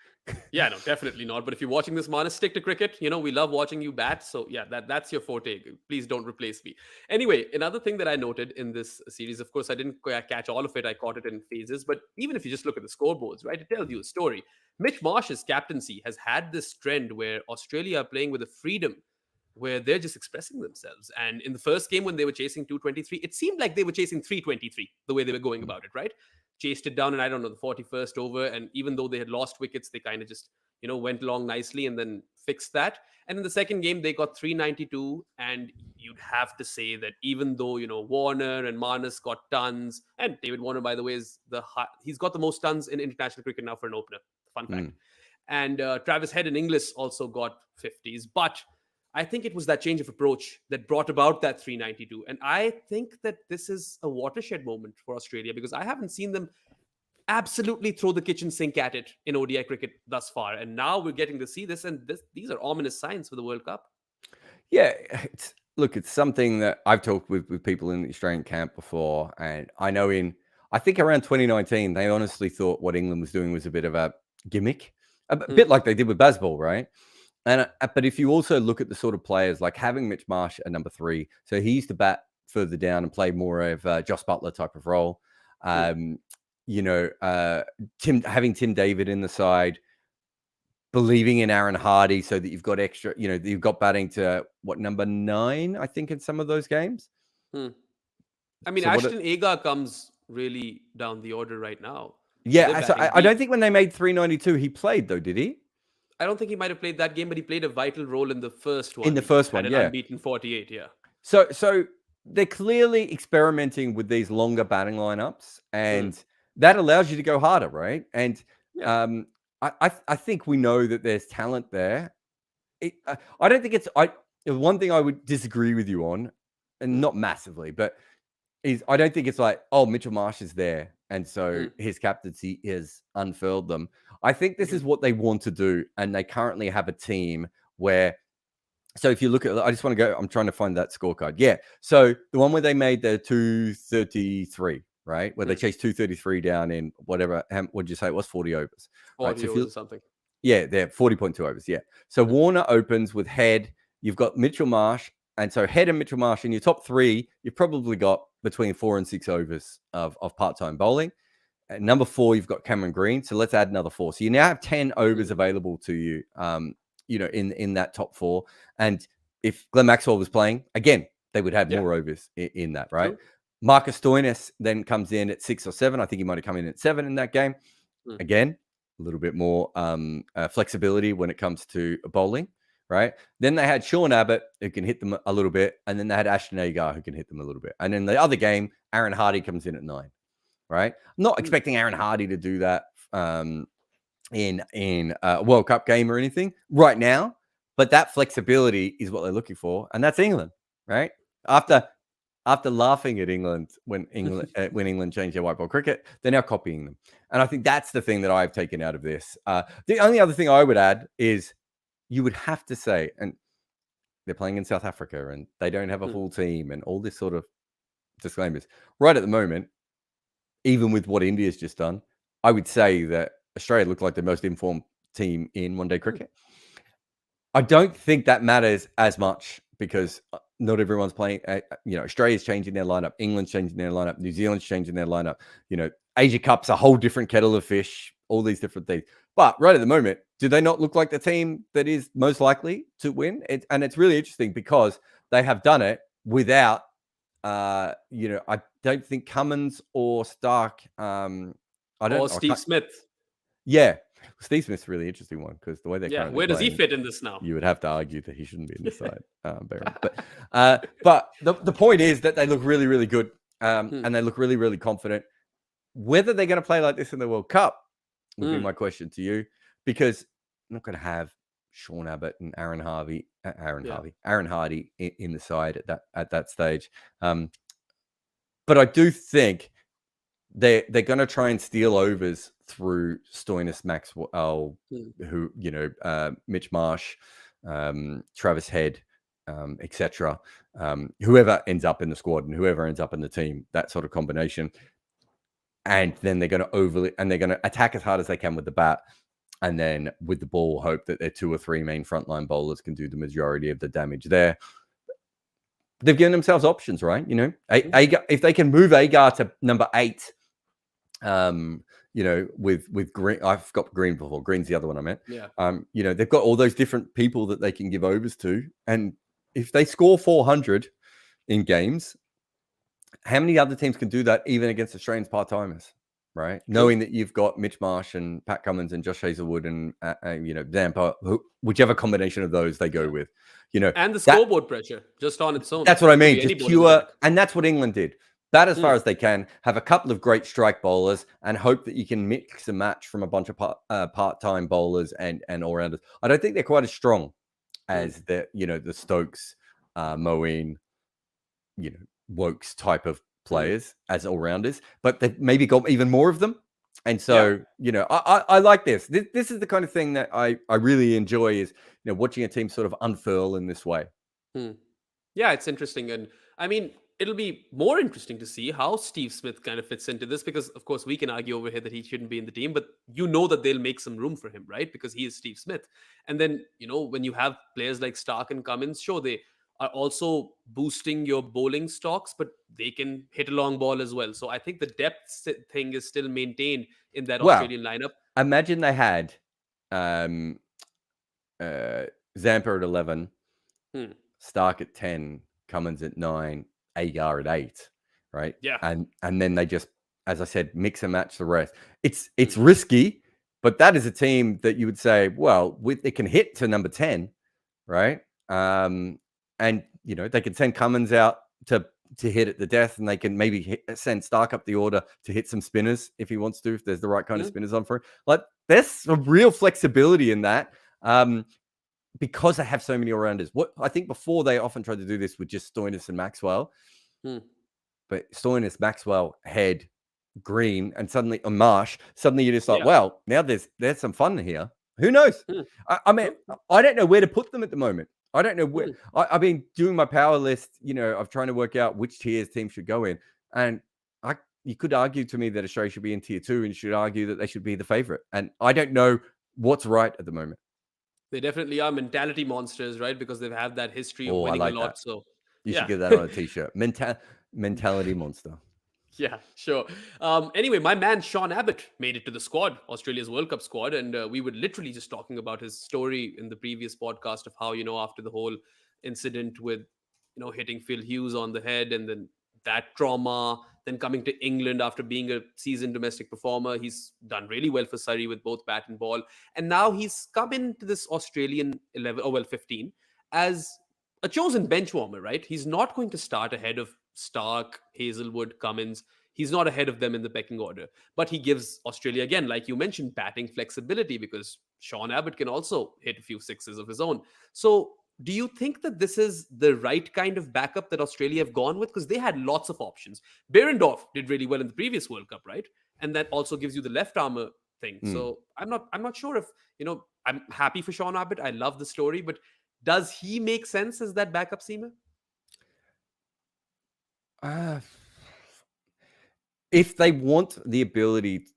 Yeah, no, definitely not. But if you're watching this, Marnus, stick to cricket. We love watching you bat. So yeah, that's your forte. Please don't replace me. Anyway, another thing that I noted in this series, of course, I didn't catch all of it. I caught it in phases. But even if you just look at the scoreboards, right, it tells you a story. Mitch Marsh's captaincy has had this trend where Australia are playing with a freedom where they're just expressing themselves. And in the first game when they were chasing 223, it seemed like they were chasing 323, the way they were going about it, right? Chased it down, and I don't know, the 41st over. And even though they had lost wickets, they kind of just, went along nicely and then fixed that. And in the second game, they got 392. And you'd have to say that even though, Warner and Marnus got tons, and David Warner, by the way, is he's got the most tons in international cricket now for an opener. Fun fact. And Travis Head and Inglis also got 50s. But I think it was that change of approach that brought about that 392. And I think that this is a watershed moment for Australia, because I haven't seen them absolutely throw the kitchen sink at it in ODI cricket thus far. And now we're getting to see this, and these are ominous signs for the World Cup. Yeah, it's something that I've talked with people in the Australian camp before. And I know I think around 2019, they honestly thought what England was doing was a bit of a gimmick, a bit like they did with Bazball, right? And but if you also look at the sort of players, like having Mitch Marsh at number 3, so he used to bat further down and play more of Josh Butler type of role. Having Tim David in the side, believing in Aaron Hardy so that you've got extra, you've got batting to number 9, I think, in some of those games. I mean, So Ashton Agar comes really down the order right now. Yeah, so I don't think when they made 392 he played though, did he? I don't think he might have played that game, but he played a vital role in the first one. In the first one, had yeah. An unbeaten 48, yeah. So they're clearly experimenting with these longer batting lineups, and that allows you to go harder, right? And I think we know that there's talent there. I don't think it's one thing I would disagree with you on, and not massively, but is I don't think it's like, oh, Mitchell Marsh is there, and so his captaincy has unfurled them. I think this is what they want to do, and they currently have a team where. So if you look at, I just want to go. I'm trying to find that scorecard. Yeah. So the one where they made the 233, right, where they chased 233 down in whatever. What did you say? It was 40 overs. 40 right? overs or something. Yeah, they're 40.2 overs. Yeah. So Warner opens with Head. You've got Mitchell Marsh. And so Head and Mitchell Marsh in your top 3, you've probably got between 4 and 6 overs of part-time bowling. At number 4, you've got Cameron Green. So let's add another 4. So you now have 10 overs available to you, in that top 4. And if Glenn Maxwell was playing, again, they would have more overs in that, right? True. Marcus Stoinis then comes in at 6 or 7. I think he might have come in at 7 in that game. Again, a little bit more flexibility when it comes to bowling. Right. Then they had Sean Abbott, who can hit them a little bit. And then they had Ashton Agar, who can hit them a little bit. And then the other game, Aaron Hardy comes in at 9. Right. I'm not expecting Aaron Hardy to do that in a World Cup game or anything right now. But that flexibility is what they're looking for. And that's England. Right. After laughing at England when England changed their white ball cricket, they're now copying them. And I think that's the thing that I've taken out of this. The only other thing I would add is, you would have to say, and they're playing in South Africa and they don't have a full team and all this sort of disclaimers. Right at the moment, even with what India's just done, I would say that Australia look like the most informed team in one-day cricket. I don't think that matters as much because not everyone's playing. Australia's changing their lineup. England's changing their lineup. New Zealand's changing their lineup. Asia Cup's a whole different kettle of fish, all these different things. But right at the moment, do they not look like the team that is most likely to win? And it's really interesting because they have done it without, I don't think Cummins or Stark. Steve Smith. Yeah. Steve Smith's a really interesting one because the way they're currently where does playing, he fit in this now? You would have to argue that he shouldn't be in this side, But the point is that they look really, really good and they look really, really confident. Whether they're going to play like this in the World Cup would be my question to you, because I'm not going to have Sean Abbott and Aaron Hardy in the side at that stage. But I do think they're going to try and steal overs through Stoinis, Maxwell, Mitch Marsh, Travis Head, etc. Whoever ends up in the squad and whoever ends up in the team, that sort of combination. And then they're going to attack as hard as they can with the bat. And then with the ball, hope that their 2 or 3 main frontline bowlers can do the majority of the damage there. They've given themselves options, right? Agar, if they can move Agar to number 8, with Green, I've got Green before. Green's the other one I meant. Yeah. They've got all those different people that they can give overs to. And if they score 400 in games, how many other teams can do that even against Australians part-timers, right? Knowing that you've got Mitch Marsh and Pat Cummins and Josh Hazlewood and, Zampa, whichever combination of those they go with, And the scoreboard pressure just on its own. That's what I mean. Just pure, and that's what England did. Bat as far as they can, have a couple of great strike bowlers and hope that you can mix and match from a bunch of part-time bowlers and all-rounders. I don't think they're quite as strong as the Stokes, Moeen, Wokes type of players as all-rounders, but they've maybe got even more of them. And so, I like this. This is the kind of thing that I really enjoy is, watching a team sort of unfurl in this way. Yeah, it's interesting. And I mean, it'll be more interesting to see how Steve Smith kind of fits into this because, of course, we can argue over here that he shouldn't be in the team, but that they'll make some room for him, right? Because he is Steve Smith. And then, when you have players like Stark and Cummins, sure, they are also boosting your bowling stocks, but they can hit a long ball as well. So I think the thing is still maintained in that Well, Australian lineup. imagine they had um, Zampa at 11, Hmm. Stark at 10, Cummins at 9, Agar at 8, right? Yeah. And then they just, as I said, mix and match the rest. It's Hmm. risky, but that is a team that you would say, well, it can hit to number 10, right? And they can send Cummins out to hit at the death, and they can maybe send Stark up the order to hit some spinners if he wants to, if there's the right kind of spinners on for him. Like, there's some real flexibility in that. Because they have so many all-rounders. What I think before, they often tried to do this with just Stoinis and Maxwell. But Stoinis, Maxwell, Head, Green, and suddenly a Marsh. Suddenly you're just like, well, now there's some fun here. Who knows? I mean, I don't know where to put them at the moment. I don't know where. I've been doing my power list. I'm trying to work out which tiers teams should go in, and you could argue to me that Australia should be in tier 2, and you should argue that they should be the favorite. And I don't know what's right at the moment. They definitely are mentality monsters, right? Because they've had that history of I winning like a lot. that. So You should get that on a t-shirt. Mentality monster. Yeah, sure. Anyway, my man Sean Abbott made it to the squad, Australia's World Cup squad, and we were literally just talking about his story in the previous podcast of how, after the whole incident with, hitting Phil Hughes on the head, and then that trauma, then coming to England after being a seasoned domestic performer. He's done really well for Surrey with both bat and ball, and now he's come into this Australian 15 as a chosen bench warmer, right? He's not going to start ahead of Stark, Hazelwood, Cummins. He's not ahead of them in the pecking order. But he gives Australia, again, like you mentioned, batting flexibility, because Sean Abbott can also hit a few sixes of his own. So do you think that this is the right kind of backup that Australia have gone with? Because they had lots of options. Behrendorff did really well in the previous World Cup, right? And that also gives you the left armor thing. So I'm not sure if, I'm happy for Sean Abbott. I love the story, but does he make sense as that backup seamer? If they want the ability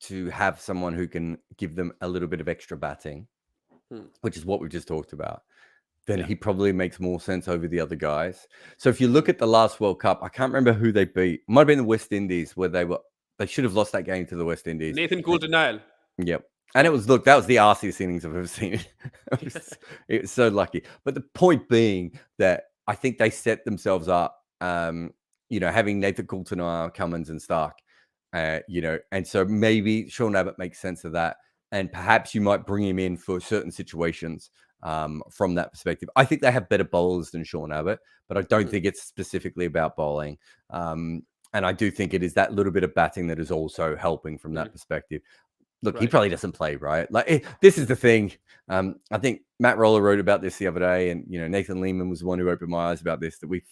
to have someone who can give them a little bit of extra batting, which is what we've just talked about, then he probably makes more sense over the other guys. So if you look at the last World Cup, I can't remember who they beat. It might have been the West Indies, where they should have lost that game to the West Indies. Nathan Coulter-Nile. Yep. And that was the arsiest innings I've ever seen. It was so lucky. But the point being that I think they set themselves up, having Nathan Coulter-Nile, Cummins, and Stark, and so maybe Sean Abbott makes sense of that. And perhaps you might bring him in for certain situations from that perspective. I think they have better bowlers than Sean Abbott, but I don't think it's specifically about bowling. And I do think it is that little bit of batting that is also helping from that perspective. Look, he probably doesn't play, right? Like, this is the thing. I think Matt Roller wrote about this the other day, and Nathan Lehman was the one who opened my eyes about this. That we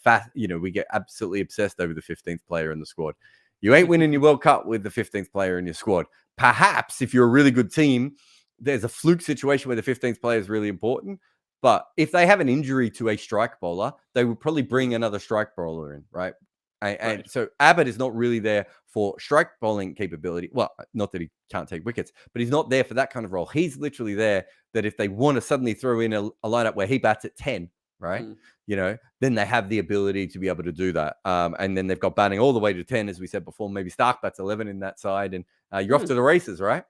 get absolutely obsessed over the 15th player in the squad. You ain't winning your World Cup with the 15th player in your squad. Perhaps if you're a really good team, there's a fluke situation where the 15th player is really important. But if they have an injury to a strike bowler, they would probably bring another strike bowler in, right? And so Abbott is not really there for strike bowling capability. Well, not that he can't take wickets, but he's not there for that kind of role. He's literally there that if they want to suddenly throw in a lineup where he bats at 10, right? Then they have the ability to be able to do that. And then they've got batting all the way to 10, as we said before. Maybe Stark bats 11 in that side, and you're off to the races, right?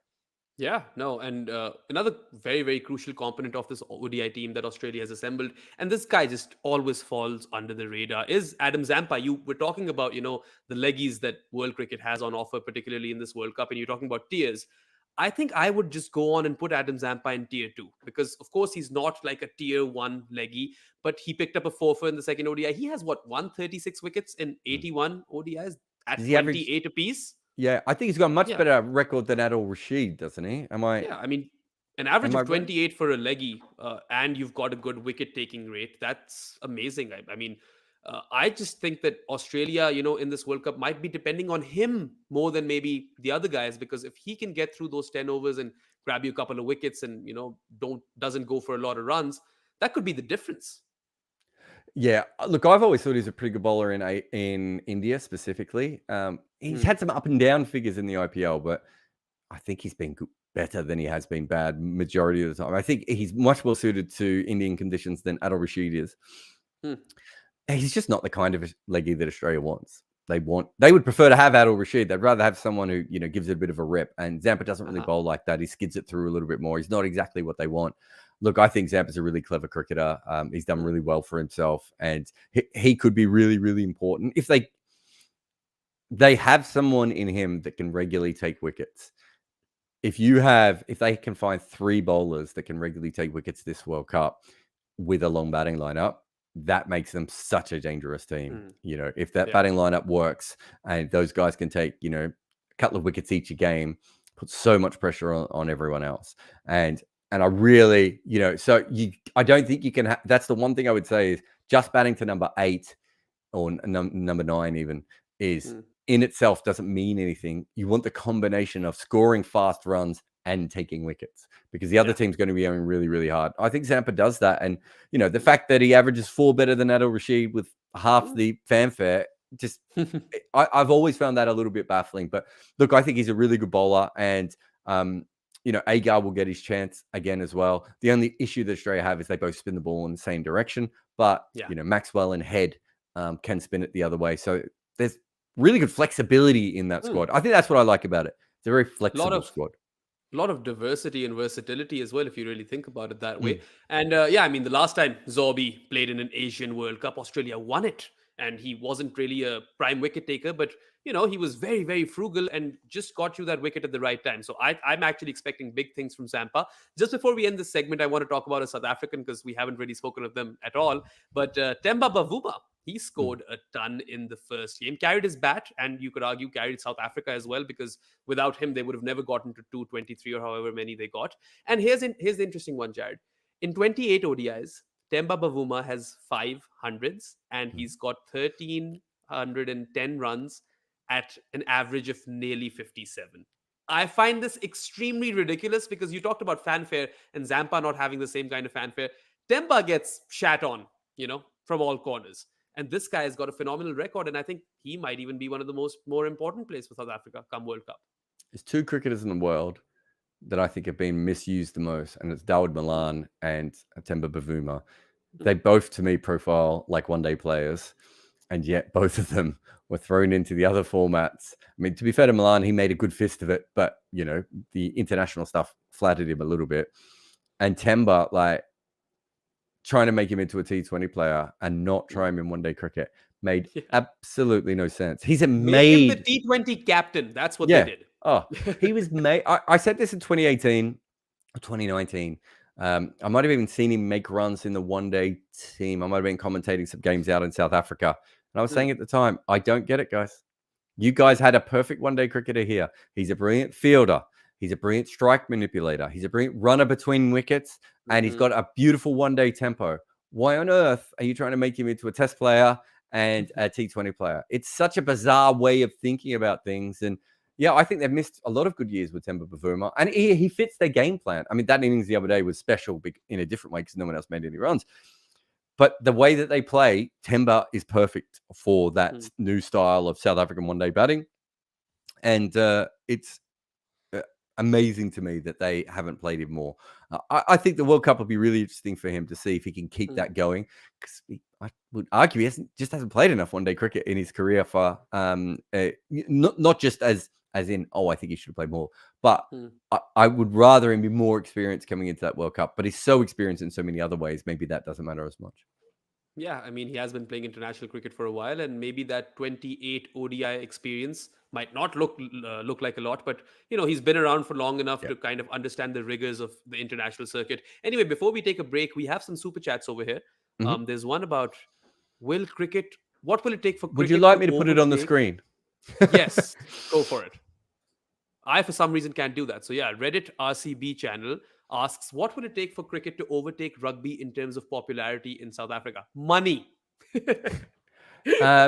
Yeah, no, and another very, very crucial component of this ODI team that Australia has assembled, and this guy just always falls under the radar, is Adam Zampa. You were talking about, the leggies that world cricket has on offer, particularly in this World Cup, and you're talking about tiers. I think I would just go on and put Adam Zampa in tier 2, because, of course, he's not like a tier 1 leggy, but he picked up a 4 in the second ODI. He has, 136 wickets in 81 ODIs at 28 apiece? Yeah, I think he's got a much better record than Adil Rashid, doesn't he? Yeah, I mean, an average of 28 for a leggy, and you've got a good wicket-taking rate. That's amazing. I mean, I just think that Australia, in this World Cup might be depending on him more than maybe the other guys, because if he can get through those 10 overs and grab you a couple of wickets and, doesn't go for a lot of runs, that could be the difference. Yeah, look, I've always thought he's a pretty good bowler in India specifically. He's had some up and down figures in the IPL, but I think he's been better than he has been bad majority of the time. I think he's much more suited to Indian conditions than Adil Rashid is. Hmm. He's just not the kind of leggy that Australia wants. They would prefer to have Adil Rashid. They'd rather have someone who, gives it a bit of a rip. And Zampa doesn't really bowl like that. He skids it through a little bit more. He's not exactly what they want. Look, I think Zampa's a really clever cricketer. He's done really well for himself, and he could be really, really important if they have someone in him that can regularly take wickets. If they can find 3 bowlers that can regularly take wickets this World Cup with a long batting lineup, that makes them such a dangerous team. If that batting lineup works and those guys can take, a couple of wickets each a game, put so much pressure on everyone else. And I really, I don't think you can. That's the one thing I would say is just batting to number 8 or number 9 even is in itself doesn't mean anything. You want the combination of scoring fast runs and taking wickets, because the other team's going to be going really, really hard. I think Zampa does that. And, the fact that he averages 4 better than Adil Rashid with half the fanfare, just, I've always found that a little bit baffling. But look, I think he's a really good bowler, and, Agar will get his chance again as well. The only issue that Australia have is they both spin the ball in the same direction, but, Maxwell and Head can spin it the other way. So there's really good flexibility in that squad. I think that's what I like about it. It's a very flexible squad. A lot of diversity and versatility as well, if you really think about it that way. And the last time Zorbi played in an Asian World Cup, Australia won it. And he wasn't really a prime wicket taker, but, he was very, very frugal and just got you that wicket at the right time. So I'm actually expecting big things from Zampa. Just before we end this segment, I want to talk about a South African, because we haven't really spoken of them at all. But Temba Bavuma, he scored a ton in the first game, carried his bat, and you could argue carried South Africa as well, because without him, they would have never gotten to 223 or however many they got. And here's the interesting one, Jared. In 28 ODIs, Temba Bavuma has 500s, and he's got 1,310 runs at an average of nearly 57. I find this extremely ridiculous, because you talked about fanfare and Zampa not having the same kind of fanfare. Temba gets shat on, from all corners. And this guy has got a phenomenal record, and I think he might even be one of the more important players for South Africa come World Cup. There's 2 cricketers in the world that I think have been misused the most, and it's Dawid Malan and Temba Bavuma. They both, to me, profile like one-day players, and yet both of them were thrown into the other formats. I mean, to be fair to Malan, he made a good fist of it, but, the international stuff flattered him a little bit. And Temba, trying to make him into a T20 player and not try him in one-day cricket made absolutely no sense. He's made him the T20 captain. That's what they did. Oh, he was made. I said this in 2018 or 2019. I might have even seen him make runs in the one-day team. I might have been commentating some games out in South Africa. And I was saying at the time, I don't get it, guys. You guys had a perfect one-day cricketer here. He's a brilliant fielder. He's a brilliant strike manipulator. He's a brilliant runner between wickets. And he's got a beautiful one-day tempo. Why on earth are you trying to make him into a test player and a T20 player? It's such a bizarre way of thinking about things. And I think they've missed a lot of good years with Temba Bavuma. And he fits their game plan. I mean, that innings the other day was special in a different way because no one else made any runs. But the way that they play, Temba is perfect for that new style of South African one-day batting. And it's amazing to me that they haven't played him more. I think the World Cup will be really interesting for him to see if he can keep that going. Because I would argue he hasn't played enough one-day cricket in his career for not just as in, I think he should have played more. But I would rather him be more experienced coming into that World Cup. But he's so experienced in so many other ways, maybe that doesn't matter as much. Yeah, I mean, he has been playing international cricket for a while, and maybe that 28 ODI experience might not look like a lot, but he's been around for long enough to kind of understand the rigors of the international circuit. Anyway, before we take a break, we have some super chats over here. There's one about what will it take for cricket? Would you like me to put it on the screen? Yes, go for it. I, for some reason, can't do that. So Reddit RCB channel asks, what would it take for cricket to overtake rugby in terms of popularity in South Africa? Money. So I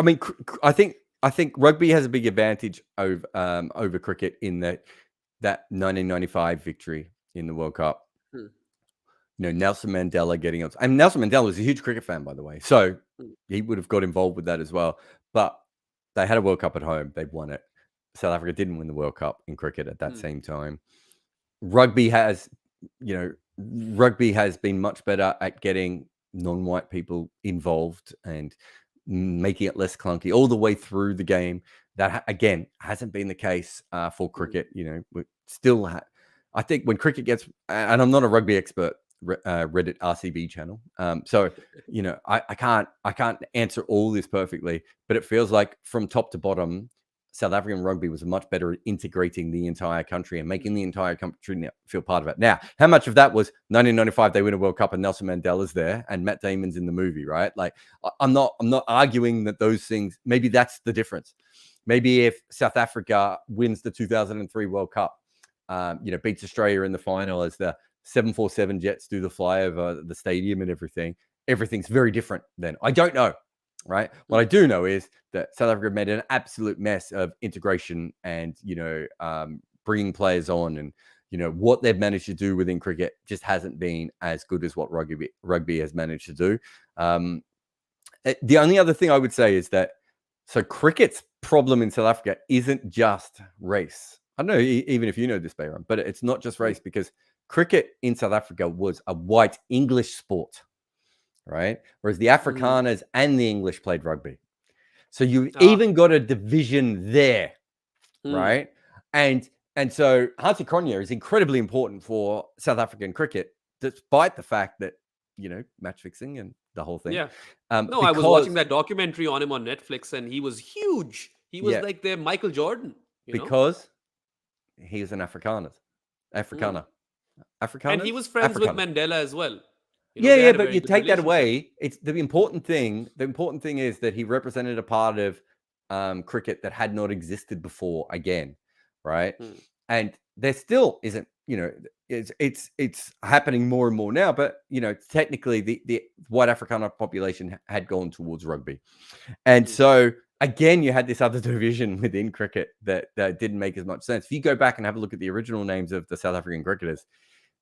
mean, I think rugby has a big advantage over cricket in that 1995 victory in the World Cup. Nelson Mandela getting on. And Nelson Mandela was a huge cricket fan, by the way. So he would have got involved with that as well. But they had a World Cup at home. They won it. South Africa didn't win the World Cup in cricket at that same time. Rugby has been much better at getting non-white people involved and making it less clunky all the way through the game. That again hasn't been the case for cricket. We still I think when cricket gets, and I'm not a rugby expert, Reddit RCB channel, so I can't answer all this perfectly, but it feels like from top to bottom, South African rugby was much better at integrating the entire country and making the entire country feel part of it. Now, how much of that was 1995 they win a World Cup and Nelson Mandela's there and Matt Damon's in the movie, right? Like, I'm not arguing that those things, maybe that's the difference. Maybe if South Africa wins the 2003 World Cup, beats Australia in the final as the 747 jets do the flyover the stadium and everything's very different then. I don't know. Right. What I do know is that South Africa made an absolute mess of integration and, bringing players on, and, what they've managed to do within cricket just hasn't been as good as what rugby has managed to do. The only other thing I would say is that, so cricket's problem in South Africa isn't just race. I don't know even if you know this, Bayram, but it's not just race, because cricket in South Africa was a white English sport. Right. Whereas the Afrikaners and the English played rugby. So you even got a division there. Right. And so Hansi Cronje is incredibly important for South African cricket, despite the fact that, match fixing and the whole thing. Yeah. I was watching that documentary on him on Netflix, and he was huge. He was like their Michael Jordan. Because he was an Afrikaner. And he was friends with Mandela as well. But you take that away. It's the important thing. The important thing is that he represented a part of cricket that had not existed before again, right? And there still isn't. It's happening more and more now. But technically, the white Afrikaner population had gone towards rugby, and so again, you had this other division within cricket that didn't make as much sense. If you go back and have a look at the original names of the South African cricketers,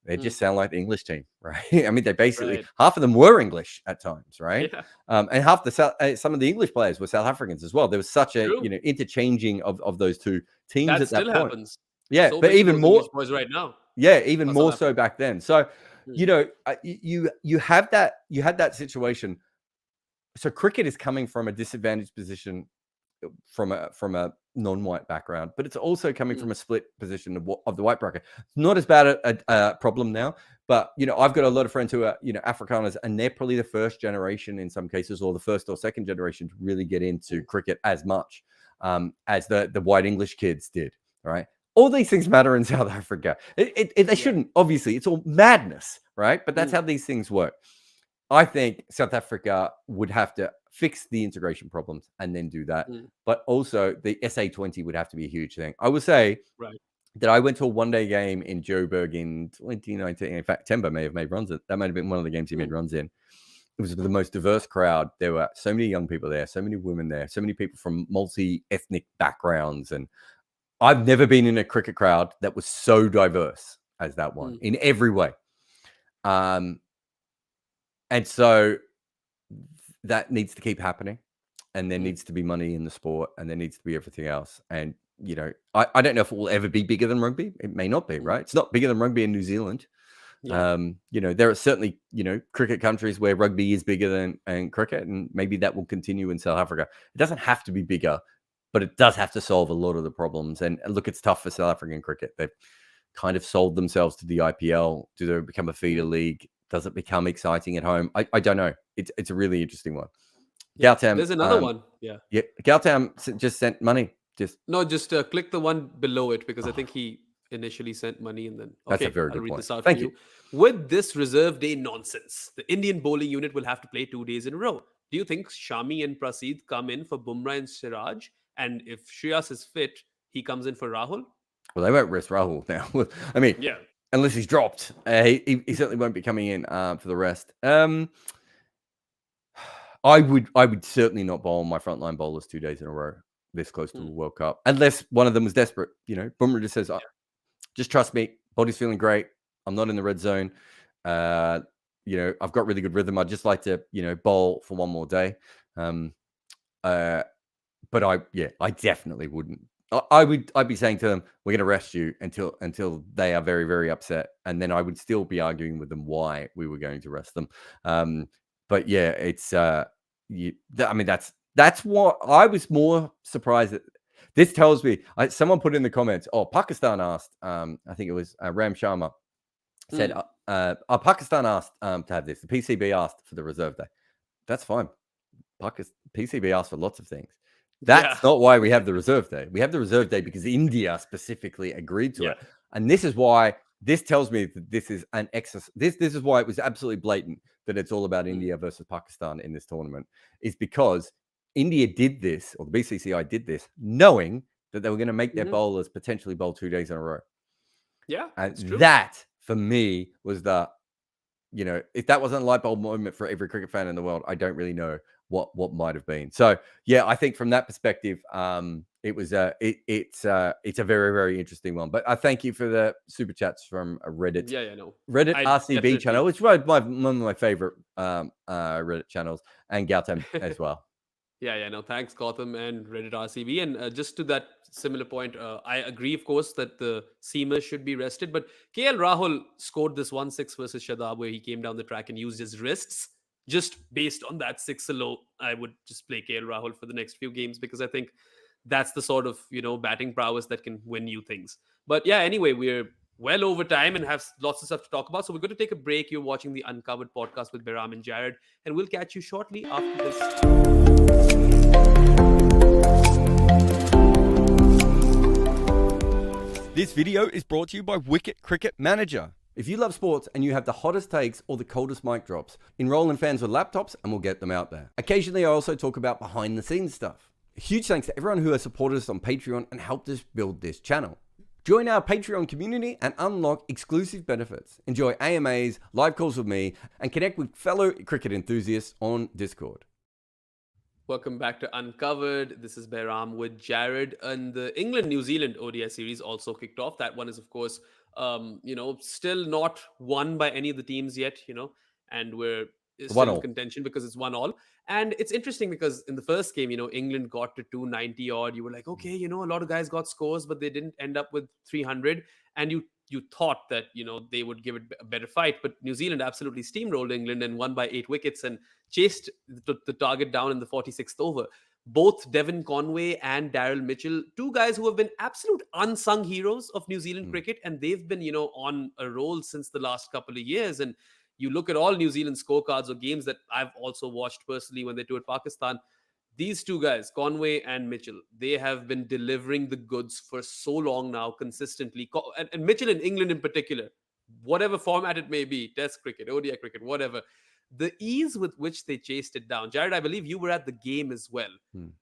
they just sound like the English team, right? I mean, they basically, half of them were English at times, right? Yeah. And half some of the English players were South Africans as well. There was such a, interchanging of those two teams that at that still point. Happens. Yeah, so but even more boys right now. Yeah, even more so back then. So, you had that situation. So cricket is coming from a disadvantaged position from a non-white background, but it's also coming from a split position of the white bracket. Not as bad a problem now, but I've got a lot of friends who are Afrikaners, and they're probably the first generation in some cases, or the first or second generation to really get into cricket as much as the white English kids did. Right, all these things matter in South Africa. They shouldn't. Obviously, it's all madness, right? But that's how these things work. I think South Africa would have to fix the integration problems and then do that. But also the SA20 would have to be a huge thing. I would say that I went to a one-day game in Joburg in 2019. In fact, Temba may have made runs. That might have been one of the games he made runs in. It was the most diverse crowd. There were so many young people there, so many women there, so many people from multi-ethnic backgrounds. And I've never been in a cricket crowd that was so diverse as that one in every way. And so that needs to keep happening, and there needs to be money in the sport, and there needs to be everything else. And, I don't know if it will ever be bigger than rugby. It may not be, right? It's not bigger than rugby in New Zealand. Yeah. There are certainly, cricket countries where rugby is bigger than cricket, and maybe that will continue in South Africa. It doesn't have to be bigger, but it does have to solve a lot of the problems. And look, it's tough for South African cricket. They've kind of sold themselves to the IPL. Do they become a feeder league? Does it become exciting at home? I don't know. It's a really interesting one. Yeah. Gautam, there's another one. Yeah. Gautam just sent money. Just click the one below it, because I think he initially sent money, and then that's a very good I'll read point. This out Thank for you. With this reserve day nonsense, the Indian bowling unit will have to play 2 days in a row. Do you think Shami and Praseed come in for Bumrah and Siraj? And if Shreyas is fit, he comes in for Rahul? Well, they won't rest Rahul now. I mean, unless he's dropped. He certainly won't be coming in for the rest. I would certainly not bowl my frontline bowlers 2 days in a row this close to a World Cup, unless one of them was desperate. Bumrah just says, just trust me, body's feeling great. I'm not in the red zone. I've got really good rhythm. I'd just like to, bowl for one more day. But I definitely wouldn't. I'd be saying to them, we're going to rest you until they are very, very upset. And then I would still be arguing with them why we were going to rest them. but yeah, it's I mean, that's what I was more surprised at. This tells me, someone put in the comments, oh, Pakistan asked, I think it was Ram Sharma said, Pakistan asked to have this. The PCB asked for the reserve day. That's fine. PCB asked for lots of things. That's not why we have the reserve day. We have the reserve day because India specifically agreed to it. And this is why this tells me that this is an exercise. This is why it was absolutely blatant that it's all about India versus Pakistan in this tournament, is because India did this, or the BCCI did this, knowing that they were going to make their bowlers potentially bowl 2 days in a row. Yeah. And that, for me, was the, if that wasn't a light bulb moment for every cricket fan in the world, I don't really know what might have been. So yeah, I think from that perspective, it was it's a very, very interesting one. But I thank you for the super chats from Reddit. Reddit RCB channel, which is one of my favorite Reddit channels, and Gautam as well. Thanks, Gotham and Reddit RCB. And just to that similar point, I agree, of course, that the seamers should be rested. But KL Rahul scored this 1-6 versus Shadab, where he came down the track and used his wrists. Just based on that 6 alone, I would just play KL Rahul for the next few games, because I think that's the sort of, batting prowess that can win you things. But yeah, anyway, we're well over time and have lots of stuff to talk about. So we're going to take a break. You're watching the Uncovered podcast with Behram and Jared, and we'll catch you shortly after this. This video is brought to you by Wicket Cricket Manager. If you love sports and you have the hottest takes or the coldest mic drops, enroll in Fans with Laptops and we'll get them out there. Occasionally, I also talk about behind the scenes stuff. A huge thanks to everyone who has supported us on Patreon and helped us build this channel. Join our Patreon community and unlock exclusive benefits. Enjoy AMAs, live calls with me, and connect with fellow cricket enthusiasts on Discord. Welcome back to Uncovered. This is Behram with Jared, and the England-New Zealand ODI series also kicked off. That one is, of course, still not won by any of the teams yet, and we're still in contention because it's 1-1. And it's interesting because in the first game, England got to 290 odd. You were like, okay, a lot of guys got scores, but they didn't end up with 300. And you thought that, they would give it a better fight. But New Zealand absolutely steamrolled England and won by 8 wickets and chased the target down in the 46th over. Both Devon Conway and Daryl Mitchell, two guys who have been absolute unsung heroes of New Zealand cricket, and they've been, on a roll since the last couple of years. And you look at all New Zealand scorecards or games that I've also watched personally when they toured Pakistan, these two guys, Conway and Mitchell, they have been delivering the goods for so long now, consistently. And Mitchell in England in particular, whatever format it may be, Test cricket, ODI cricket, whatever, the ease with which they chased it down. Jared, I believe you were at the game as well.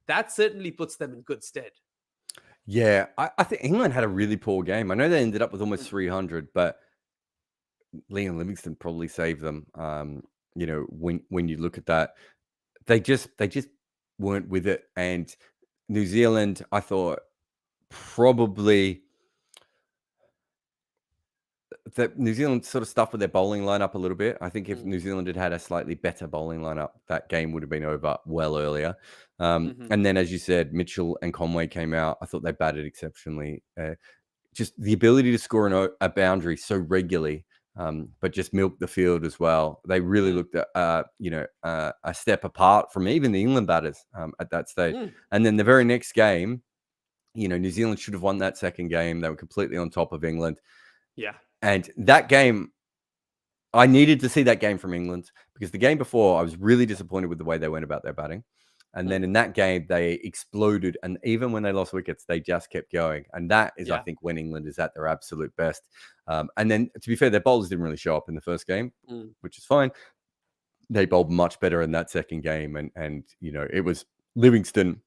That certainly puts them in good stead. Yeah, I think England had a really poor game. I know they ended up with almost 300, but Liam Livingstone probably saved them. When you look at that, they just weren't with it. And New Zealand, I thought, probably that New Zealand sort of stuffed with their bowling lineup a little bit. I think if New Zealand had a slightly better bowling lineup, that game would have been over well earlier. And then, as you said, Mitchell and Conway came out. I thought they batted exceptionally. Just the ability to score a boundary so regularly, but just milk the field as well. They really looked at, a step apart from even the England batters at that stage. And then the very next game, New Zealand should have won that second game. They were completely on top of England. Yeah. And that game, I needed to see that game from England, because the game before, I was really disappointed with the way they went about their batting. And then in that game, they exploded. And even when they lost wickets, they just kept going. And that is, I think, when England is at their absolute best. And then, to be fair, their bowlers didn't really show up in the first game, which is fine. They bowled much better in that second game. And it was Livingston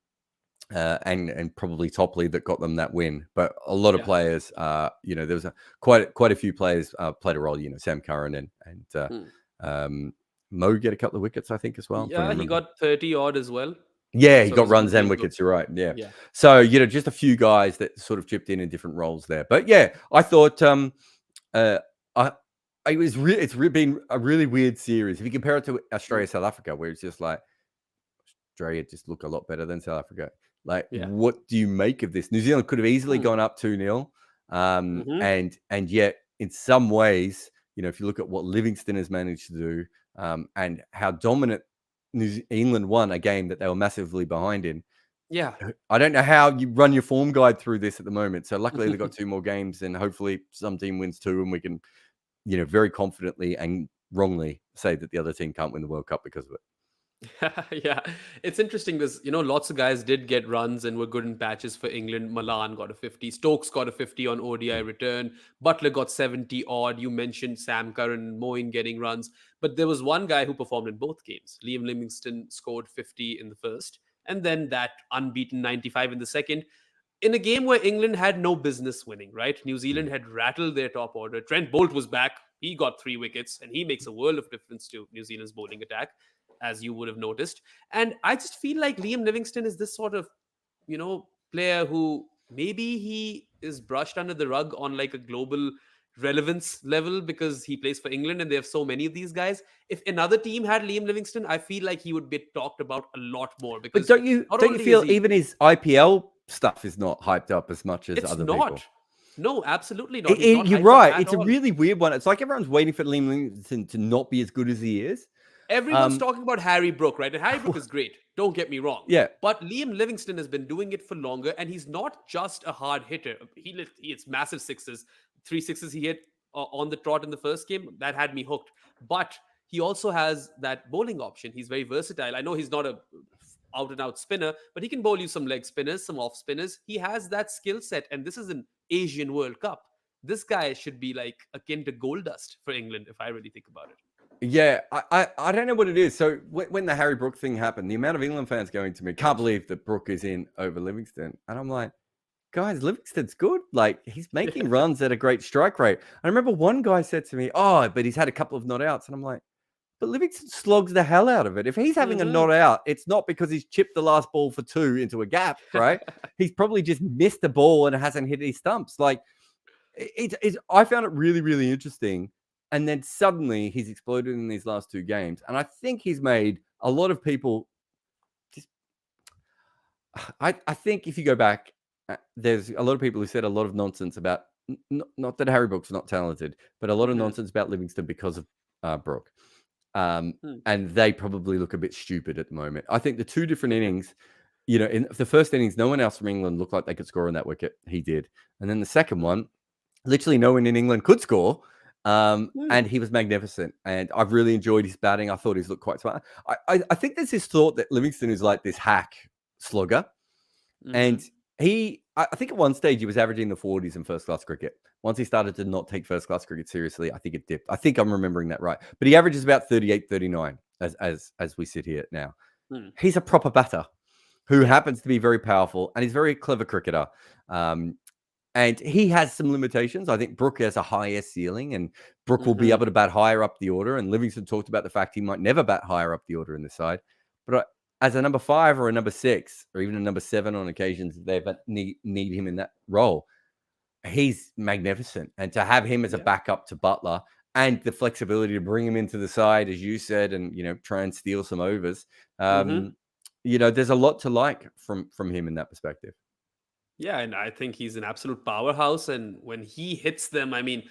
and probably Topley that got them that win. But a lot of players, there was quite a few players played a role. Sam Curran and Mo get a couple of wickets, I think, as well. Yeah, he got 30 odd as well. Yeah, he got runs and wickets. You're right. Yeah. So just a few guys that sort of chipped in different roles there. But yeah, I thought it's been a really weird series. If you compare it to Australia South Africa, where it's just like Australia just look a lot better than South Africa. What do you make of this? New Zealand could have easily gone up 2-0, and yet in some ways, if you look at what Livingston has managed to do, and how dominant New England won a game that they were massively behind in. Yeah. I don't know how you run your form guide through this at the moment. So luckily they've got 2 more games, and hopefully some team wins 2, and we can, very confidently and wrongly say that the other team can't win the World Cup because of it. Yeah, it's interesting because lots of guys did get runs and were good in patches for England. Malan got a 50, Stokes got a 50 on ODI return, Butler got 70 odd. You mentioned Sam Curran and Moeen getting runs, but there was one guy who performed in both games. Liam Livingston scored 50 in the first, and then that unbeaten 95 in the second. In a game where England had no business winning, right? New Zealand had rattled their top order. Trent Bolt was back. He got 3 wickets, and he makes a world of difference to New Zealand's bowling attack, as you would have noticed. And I just feel like Liam Livingston is this sort of, player who maybe he is brushed under the rug on like a global relevance level because he plays for England and they have so many of these guys. If another team had Liam Livingston, I feel like he would be talked about a lot more But because don't you feel even his IPL stuff is not hyped up as much as other people? No, absolutely not. You're right. It's a really weird one. It's like everyone's waiting for Liam Livingston to not be as good as he is. Everyone's talking about Harry Brook, right? And Harry Brook is great. Don't get me wrong. Yeah. But Liam Livingston has been doing it for longer, and he's not just a hard hitter. He hits massive sixes. 3 sixes he hit on the trot in the first game. That had me hooked. But he also has that bowling option. He's very versatile. I know he's not a out-and-out spinner, but he can bowl you some leg spinners, some off spinners. He has that skill set, and this is an Asian World Cup. This guy should be like akin to gold dust for England, if I really think about it. Yeah, I don't know what it is. So when the Harry Brook thing happened, the amount of England fans going to me, can't believe that Brook is in over Livingston. And I'm like, guys, Livingston's good. Like, he's making runs at a great strike rate. I remember one guy said to me, but he's had a couple of not outs. And I'm like, but Livingston slogs the hell out of it. If he's having a not out, it's not because he's chipped the last ball for 2 into a gap, right? He's probably just missed the ball and hasn't hit his stumps. Like, I found it really, really interesting. And then suddenly he's exploded in these last 2 games. And I think he's made a lot of people just, I think if you go back, there's a lot of people who said a lot of nonsense about, not that Harry Brook's not talented, but a lot of nonsense about Livingston because of Brook. And they probably look a bit stupid at the moment. I think the 2 different innings, in the first innings, no one else from England looked like they could score on that wicket. He did. And then the second one, literally no one in England could score. And he was magnificent. And I've really enjoyed his batting. I thought he's looked quite smart. I think there's this thought that Livingston is like this hack slugger. And I think at one stage he was averaging the 40s in first-class cricket. Once he started to not take first-class cricket seriously, I think it dipped. I think I'm remembering that right. But he averages about 38, 39 as we sit here now. He's a proper batter who happens to be very powerful, and he's a very clever cricketer. And he has some limitations. I think Brook has a higher ceiling, and Brook will be able to bat higher up the order. And Livingston talked about the fact he might never bat higher up the order in this side. But as a number 5 or a number 6 or even a number 7 on occasions, they need him in that role. He's magnificent. And to have him as a backup to Butler and the flexibility to bring him into the side, as you said, and, try and steal some overs, there's a lot to like from him in that perspective. Yeah, and I think he's an absolute powerhouse. And when he hits them, I mean,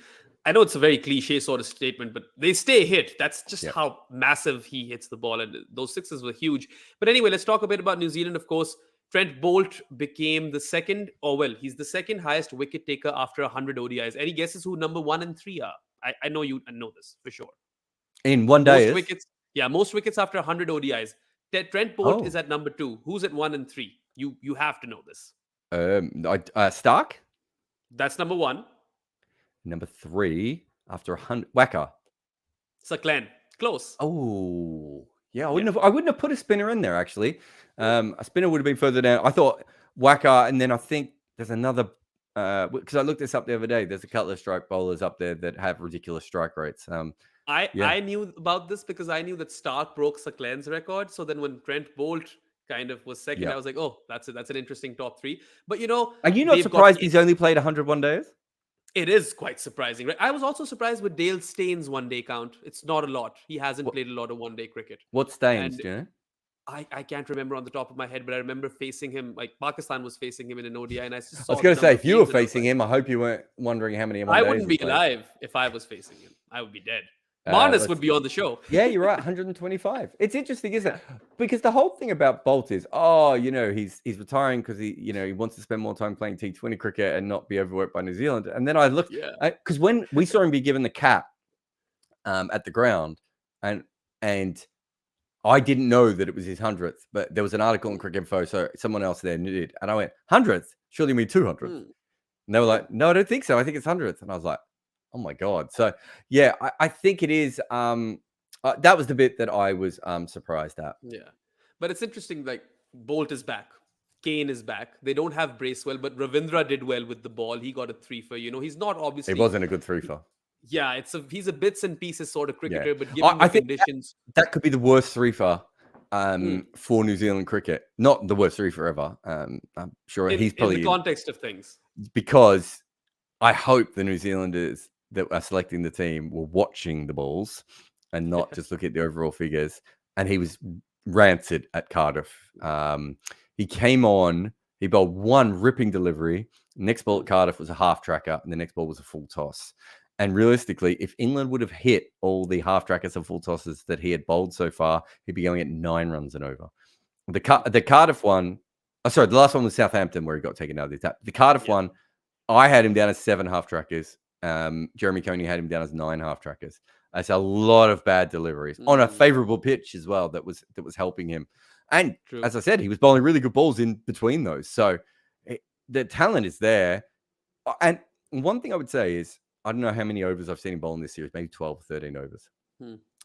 I know it's a very cliche sort of statement, but they stay hit. That's just how massive he hits the ball. And those sixes were huge. But anyway, let's talk a bit about New Zealand. Of course, Trent Bolt became the second, he's the second highest wicket taker after 100 ODIs. Any guesses who number 1 and 3 are? I know you know this for sure. In one day? Most wickets. Yeah, most wickets after 100 ODIs. Trent Bolt is at number 2. Who's at 1 and 3? You have to know this. Stark? That's number 1. Number 3 after 100. Wacker. Saklan. Close. Oh, yeah. I wouldn't have put a spinner in there actually. A spinner would have been further down. I thought Wacker, and then I think there's another. Because I looked this up the other day. There's a couple of strike bowlers up there that have ridiculous strike rates. I knew about this because I knew that Stark broke Saklan's record. So then when Trent Bolt kind of was second, I was like, oh, that's an interesting top 3. But are you not surprised he's only played 100 one days? It is quite surprising, right? I was also surprised with Dale Steyn's one-day count. It's not a lot. He hasn't played a lot of one-day cricket. What Steyn's, do you know? I can't remember on the top of my head, but I remember facing him, like Pakistan was facing him in an ODI, and I just saw I was going to say, if you were facing him, I hope you weren't wondering how many. I wouldn't be alive if I was facing him. I would be dead. Marnus would be on the show. Yeah, you're right. 125. It's interesting, isn't it? Because the whole thing about Bolt is, he's retiring because he wants to spend more time playing T20 cricket and not be overworked by New Zealand. And then I looked, because when we saw him be given the cap at the ground, and I didn't know that it was his 100th, but there was an article in Cricket Info, so someone else there did, and I went 100th. Surely you mean 200th? And they were like, no, I don't think so. I think it's 100th. And I was like, oh my God. So yeah, I think it is. That was the bit that I was surprised at. Yeah. But it's interesting, like Bolt is back. Kane is back. They don't have Bracewell, but Ravindra did well with the ball. He got a 3 for, he's not obviously. It wasn't a good 3 for. Yeah, he's a bits and pieces sort of cricketer, but given the conditions. That could be the worst 3 for New Zealand cricket. Not the worst 3 forever. I'm sure he's probably. In the context of things. Because I hope the New Zealanders that are selecting the team were watching the balls and not just look at the overall figures. And he was rancid at Cardiff. He came on, he bowled one ripping delivery. Next ball at Cardiff was a half tracker, and the next ball was a full toss. And realistically, if England would have hit all the half trackers and full tosses that he had bowled so far, he'd be going at 9 runs and over. The Cardiff one, the last one was Southampton where he got taken out of the attack. The Cardiff one, I had him down as 7 half trackers. Jeremy Coney had him down as 9 half trackers. That's a lot of bad deliveries on a favorable pitch as well. That was helping him. And as I said, he was bowling really good balls in between those. So the talent is there. And one thing I would say is, I don't know how many overs I've seen him bowl in this series, maybe 12 or 13 overs.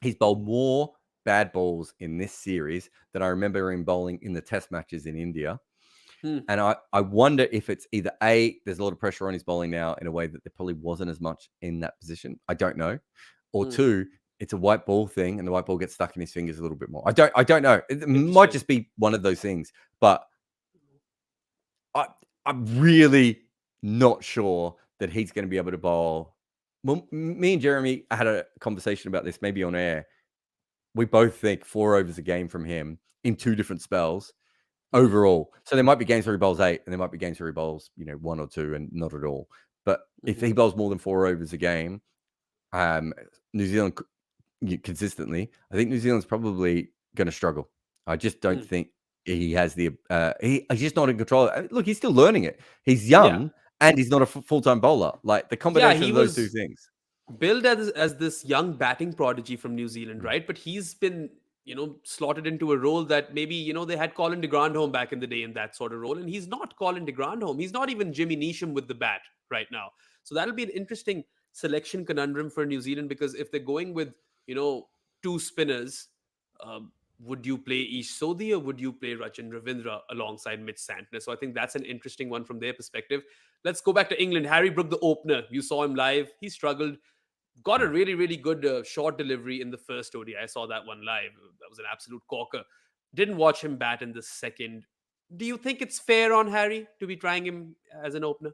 He's bowled more bad balls in this series than I remember him bowling in the test matches in India. And I wonder if it's either A, there's a lot of pressure on his bowling now in a way that there probably wasn't as much in that position. I don't know. Or 2, it's a white ball thing and the white ball gets stuck in his fingers a little bit more. I don't know. It might just be one of those things. But I'm really not sure that he's going to be able to bowl. Well, me and Jeremy had a conversation about this, maybe on air. We both think 4 overs a game from him in 2 different spells overall. So there might be games where he bowls 8 and there might be games where he bowls, 1 or 2 and not at all. But if he bowls more than 4 overs a game, New Zealand consistently, I think New Zealand's probably going to struggle. I just don't think he has the he's just not in control. Look, he's still learning it. He's young and he's not a full-time bowler. Like the combination of those 2 things. Billed as this young batting prodigy from New Zealand, right? But he's been, slotted into a role that maybe, they had Colin de Grandhomme back in the day in that sort of role. And he's not Colin de Grandhomme. He's not even Jimmy Neesham with the bat right now. So that'll be an interesting selection conundrum for New Zealand, because if they're going with, 2 spinners, would you play Ish Sodhi or would you play Rachin Ravindra alongside Mitch Santner? So I think that's an interesting one from their perspective. Let's go back to England. Harry Brook, the opener. You saw him live. He struggled. Got a really, really good short delivery in the first ODI. I saw that one live. That was an absolute corker. Didn't watch him bat in the second. Do you think it's fair on Harry to be trying him as an opener?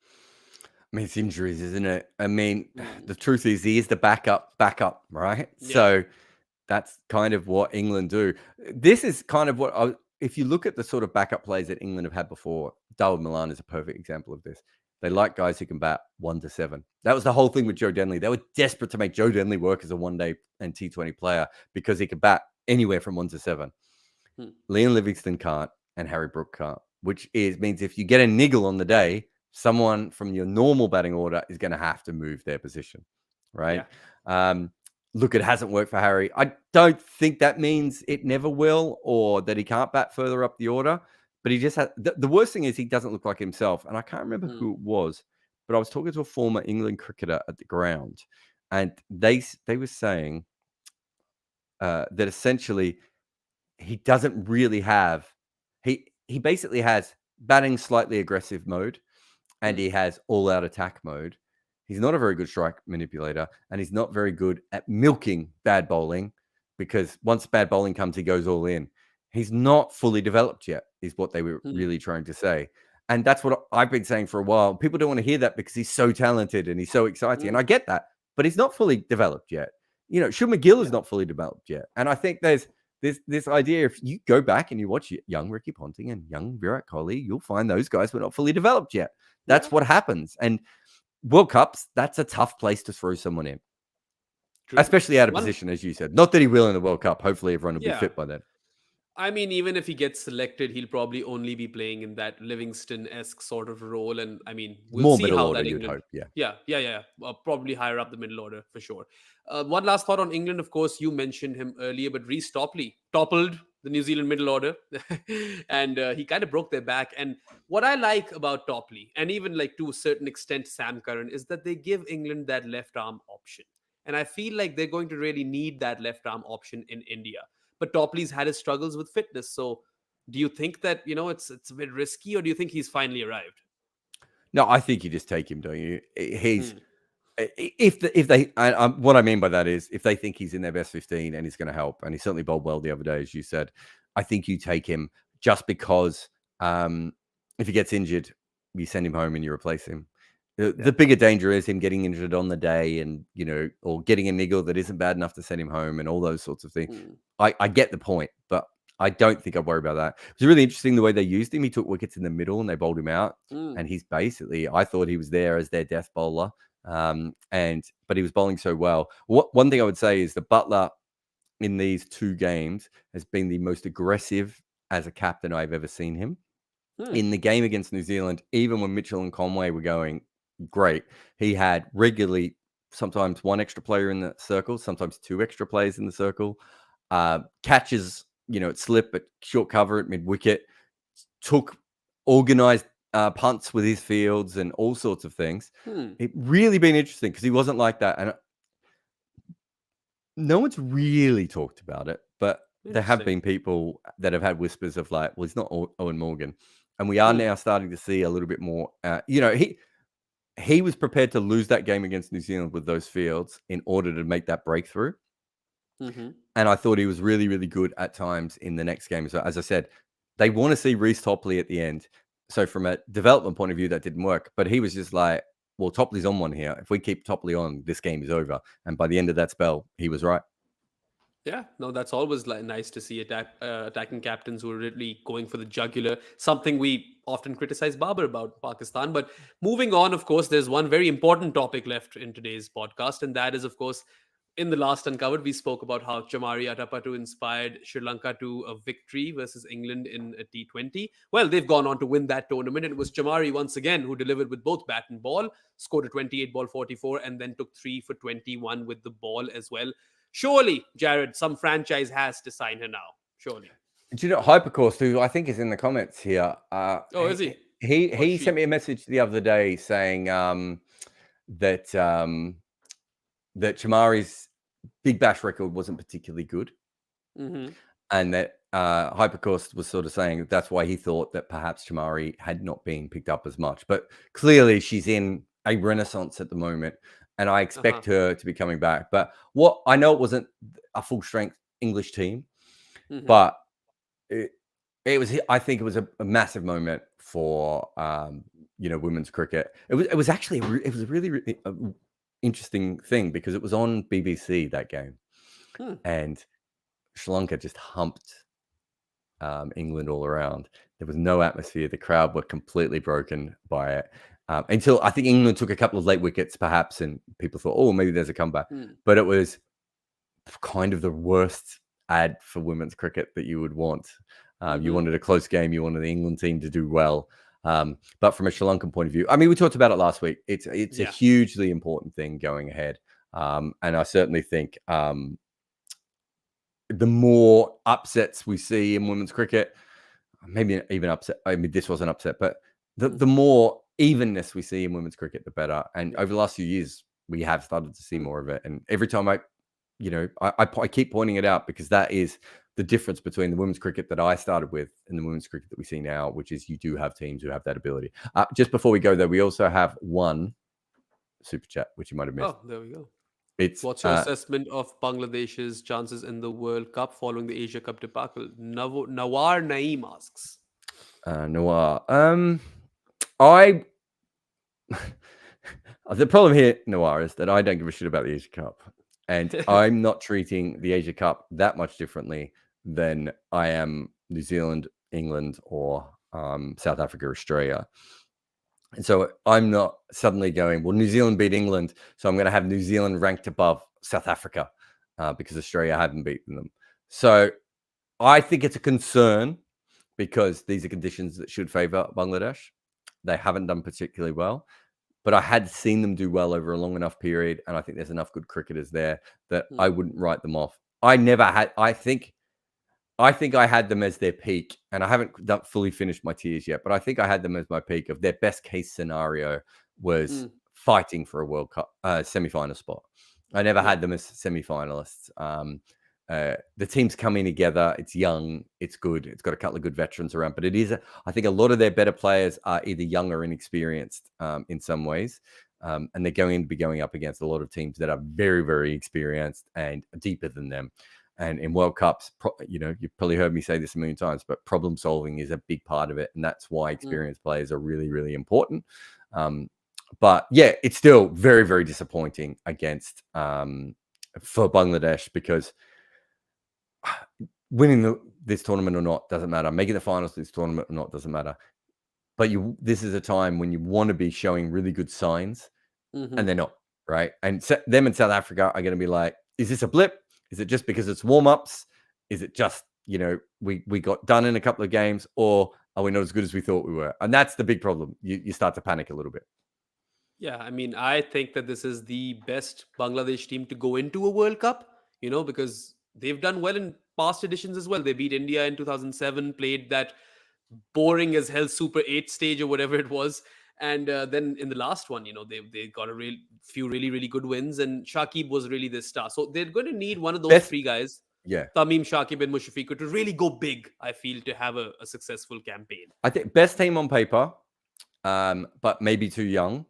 I mean, it's injuries, isn't it? I mean, the truth is he is the backup, right? Yeah. So that's kind of what England do. This is kind of what, if you look at the sort of backup plays that England have had before, Dawood Malan is a perfect example of this. They like guys who can bat 1 to 7. That was the whole thing with Joe Denley. They were desperate to make Joe Denley work as a one-day and T20 player because he could bat anywhere from 1 to 7. Liam Livingstone can't and Harry Brook can't, which means if you get a niggle on the day, someone from your normal batting order is going to have to move their position, right? Yeah. Look, it hasn't worked for Harry. I don't think that means it never will or that he can't bat further up the order, but he just has, the worst thing is he doesn't look like himself. And I can't remember who it was, but I was talking to a former England cricketer at the ground and they were saying that essentially he doesn't really have, he basically has batting slightly aggressive mode and he has all-out attack mode. He's not a very good strike manipulator, and he's not very good at milking bad bowling because once bad bowling comes, he goes all in. He's not fully developed yet, is what they were really trying to say. And that's what I've been saying for a while. People don't want to hear that because he's so talented and he's so exciting. And I get that, but he's not fully developed yet. Sean McGill is not fully developed yet. And I think there's this idea, if you go back and you watch young Ricky Ponting and young Virat Kohli, you'll find those guys were not fully developed yet. That's what happens. And World Cups, that's a tough place to throw someone in. True. especially out of position, as you said. Not that he will in the World Cup. Hopefully, everyone will be Yeah. fit by then. I mean, even if he gets selected, he'll probably only be playing in that Livingston-esque sort of role. And I mean, we'll More see middle how order, that you'd England. hope. Yeah. Yeah. Probably higher up the middle order for sure. One last thought on England. Of course, you mentioned him earlier, but Reece Topley toppled the New Zealand middle order, and he kind of broke their back. And what I like about Topley, and even like to a certain extent Sam Curran, is that they give England that left arm option. And I feel like they're going to really need that left arm option in India. But Topley's had his struggles with fitness. So do you think that, it's a bit risky, or do you think he's finally arrived? No, I think you just take him, don't you? He's Hmm. if they what I mean by that is if they think he's in their best 15 and he's going to help, and he certainly bowled well the other day, as you said, I think you take him just because if he gets injured, you send him home and you replace him. The bigger danger is him getting injured on the day, and or getting a niggle that isn't bad enough to send him home, and all those sorts of things. Hmm. I get the point, but I don't think I'd worry about that. It was really interesting the way they used him. He took wickets in the middle and they bowled him out, and he's basically, I thought he was there as their death bowler. But he was bowling so well. One thing I would say is the Butler in these two games has been the most aggressive as a captain I've ever seen him. In the game against New Zealand, even when Mitchell and Conway were going great, he had regularly sometimes one extra player in the circle, sometimes two extra players in the circle. Catches, at slip, at short cover, at mid wicket, took organized punts with his fields and all sorts of things. It really been interesting because he wasn't like that, and no one's really talked about it, but there have been people that have had whispers of like, well, he's not Owen Morgan, and we are now starting to see a little bit more. He was prepared to lose that game against New Zealand with those fields in order to make that breakthrough. And I thought he was really, really good at times in the next game. So, as I said, they want to see Reece Topley at the end. So, from a development point of view, that didn't work. But he was just like, well, Topley's on one here. If we keep Topley on, this game is over. And by the end of that spell, he was right. Yeah, no, that's always nice to see attacking captains who are really going for the jugular. Something we often criticize Babar about Pakistan. But moving on, of course, there's one very important topic left in today's podcast, and that is, of course, in the last Uncovered, we spoke about how Chamari Atapattu inspired Sri Lanka to a victory versus England in a T20. Well, they've gone on to win that tournament, and it was Chamari once again who delivered with both bat and ball, scored a 28 ball 44, and then took 3 for 21 with the ball as well. Surely, Jared, some franchise has to sign her now. Surely. Do you know Hypercourse, who I think is in the comments here? Is he? He sent me a message the other day saying that Chamari's Big Bash record wasn't particularly good, and that Hypercourse was sort of saying that's why he thought that perhaps Chamari had not been picked up as much. But clearly, she's in a renaissance at the moment, and I expect her to be coming back. But what I know, it wasn't a full strength English team, but it was. I think it was a massive moment for women's cricket. It was actually it was a really interesting thing because it was on BBC, that game, and Sri Lanka just humped England all around. There was no atmosphere. The crowd were completely broken by it until I think England took a couple of late wickets, perhaps, and people thought, oh, maybe there's a comeback. But it was kind of the worst ad for women's cricket that you would want. You wanted a close game. You wanted the England team to do well. But from a Sri Lankan point of view, I mean, we talked about it last week. It's a hugely important thing going ahead. And I certainly think the more upsets we see in women's cricket, maybe even upset. I mean, this wasn't upset, but the more evenness we see in women's cricket, the better. And over the last few years, we have started to see more of it. And every time I keep pointing it out because that is the difference between the women's cricket that I started with and the women's cricket that we see now, which is you do have teams who have that ability. Just before we go there, we also have one super chat, which you might have missed. Oh, there we go. What's your assessment of Bangladesh's chances in the World Cup following the Asia Cup debacle? Nawar Naeem asks. Nawar. The problem here, Nawar, is that I don't give a shit about the Asia Cup. And I'm not treating the Asia Cup that much differently than I am New Zealand, England, or South Africa, Australia. And so I'm not suddenly going, well, New Zealand beat England, so I'm going to have New Zealand ranked above South Africa because Australia hadn't beaten them. So I think it's a concern because these are conditions that should favour Bangladesh. They haven't done particularly well, but I had seen them do well over a long enough period, and I think there's enough good cricketers there that I wouldn't write them off. I think I had them as their peak, and I haven't fully finished my tiers yet, but I think I had them as my peak of their best case scenario was fighting for a World Cup semi-final spot. I never had them as semi-finalists. The team's coming together. It's young. It's good. It's got a couple of good veterans around, but I think a lot of their better players are either young or inexperienced in some ways. And they're going to be going up against a lot of teams that are very, very experienced and deeper than them. And in World Cups, you've probably heard me say this a million times, but problem solving is a big part of it. And that's why experienced players are really, really important. But yeah, it's still very, very disappointing against for Bangladesh because winning this tournament or not doesn't matter. Making the finals of this tournament or not doesn't matter. But this is a time when you want to be showing really good signs, and they're not, right? And them in South Africa are going to be like, is this a blip? Is it just because it's warm-ups? Is it just, we got done in a couple of games, or are we not as good as we thought we were? And that's the big problem. You start to panic a little bit. Yeah, I mean, I think that this is the best Bangladesh team to go into a World Cup, because they've done well in past editions as well. They beat India in 2007, played that boring as hell Super 8 stage or whatever it was. And then in the last one, they got a few really, really good wins. And Shakib was really the star. So they're going to need one of those three guys, Tamim, Shakib, and Mushfiqur, to really go big, I feel, to have a successful campaign. I think best team on paper, but maybe too young.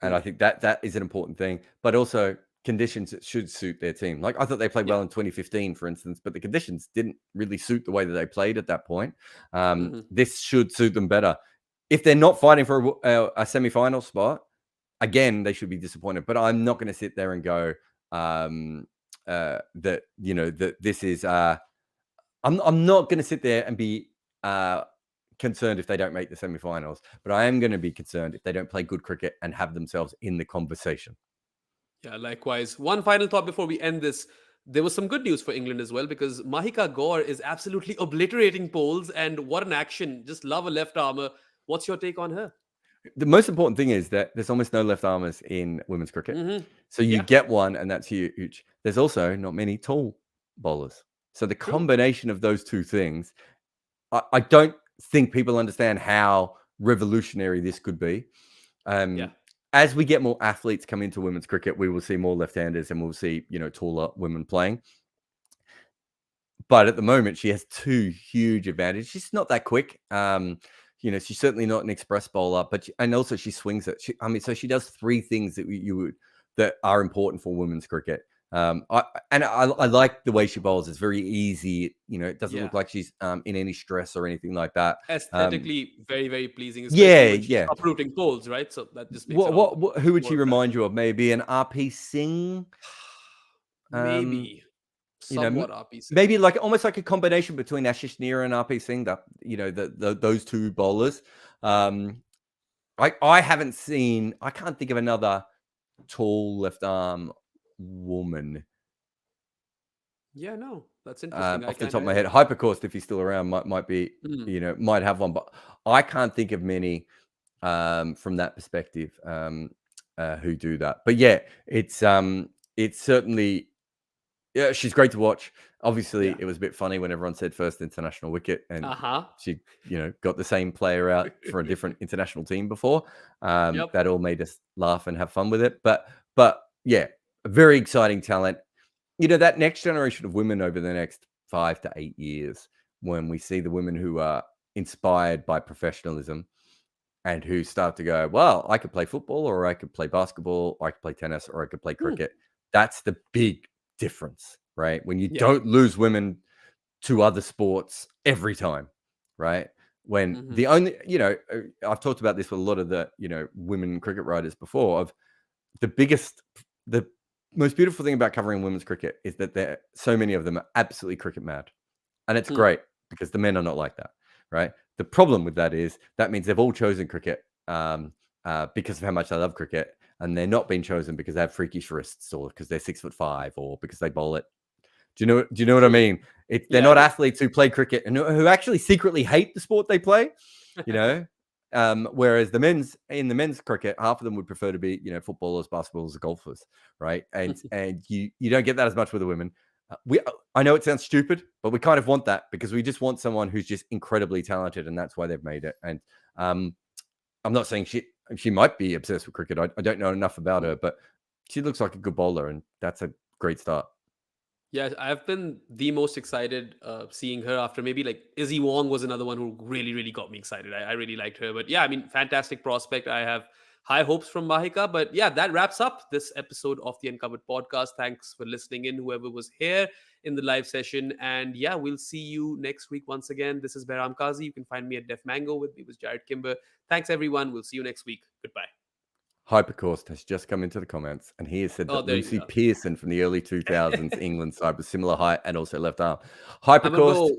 And I think that is an important thing. But also conditions that should suit their team. Like I thought they played well in 2015, for instance, but the conditions didn't really suit the way that they played at that point. This should suit them better. If they're not fighting for a semi-final spot, again, they should be disappointed. But I'm not going to sit there and go that this is. I'm not going to sit there and be concerned if they don't make the semi-finals, but I am going to be concerned if they don't play good cricket and have themselves in the conversation. Yeah, likewise. One final thought before we end this. There was some good news for England as well, because Mahika Gaur is absolutely obliterating poles, and what an action. Just love a left armer. What's your take on her? The most important thing is that there's almost no left armers in women's cricket. So you get one, and that's huge. There's also not many tall bowlers. So the combination of those two things, I don't think people understand how revolutionary this could be. As we get more athletes come into women's cricket, we will see more left-handers and we'll see, taller women playing. But at the moment, she has two huge advantages. She's not that quick. She's certainly not an express bowler, but and also she swings it. So she does three things that are important for women's cricket. I like the way she bowls. It's very easy. It doesn't look like she's in any stress or anything like that. Aesthetically, very, very pleasing. Uprooting poles, right? So that just makes who would she remind you of? Maybe an RP Singh? Maybe. Somewhat RP Singh. Maybe almost like a combination between Ashish Neer and RP Singh. Those two bowlers. I haven't seen. I can't think of another tall left arm woman. Yeah, no, that's interesting. Off the top of my head, Hypercourse, if he's still around, might be might have one, but I can't think of many from that perspective who do that. But yeah, it's certainly she's great to watch. Obviously, it was a bit funny when everyone said first international wicket, and she got the same player out for a different international team before. That all made us laugh and have fun with it. But yeah, a very exciting talent. That next generation of women over the next 5 to 8 years, when we see the women who are inspired by professionalism and who start to go, well, I could play football, or I could play basketball, or I could play tennis, or I could play cricket. That's the big difference, right? When you don't lose women to other sports every time, right? When the only, I've talked about this with a lot of the, women cricket writers before, of the most beautiful thing about covering women's cricket is that so many of them are absolutely cricket mad. And it's great because the men are not like that, right? The problem with that is that means they've all chosen cricket because of how much they love cricket. and they're not being chosen because they have freakish wrists or because they're 6'5" or because they bowl it. Do you know what I mean? They're not athletes who play cricket and who actually secretly hate the sport they play, you know. Whereas in the men's cricket, half of them would prefer to be, footballers, basketballers, golfers, right? And you don't get that as much with the women. I know it sounds stupid, but we kind of want that because we just want someone who's just incredibly talented, and that's why they've made it. And I'm not saying she might be obsessed with cricket. I don't know enough about her, but she looks like a good bowler, and that's a great start. Yeah, I've been the most excited seeing her after maybe like Izzy Wong was another one who really, really got me excited. I really liked her. But yeah, I mean, fantastic prospect. I have high hopes from Mahika. But yeah, that wraps up this episode of the Uncovered podcast. Thanks for listening in, whoever was here in the live session. And yeah, we'll see you next week once again. This is Behram Kazi. You can find me at Def Mango. With me was Jared Kimber. Thanks, everyone. We'll see you next week. Goodbye. Hypercourse has just come into the comments, and he has said that Lucy Pearson from the early 2000s England side with similar height and also left arm. Hypercourse,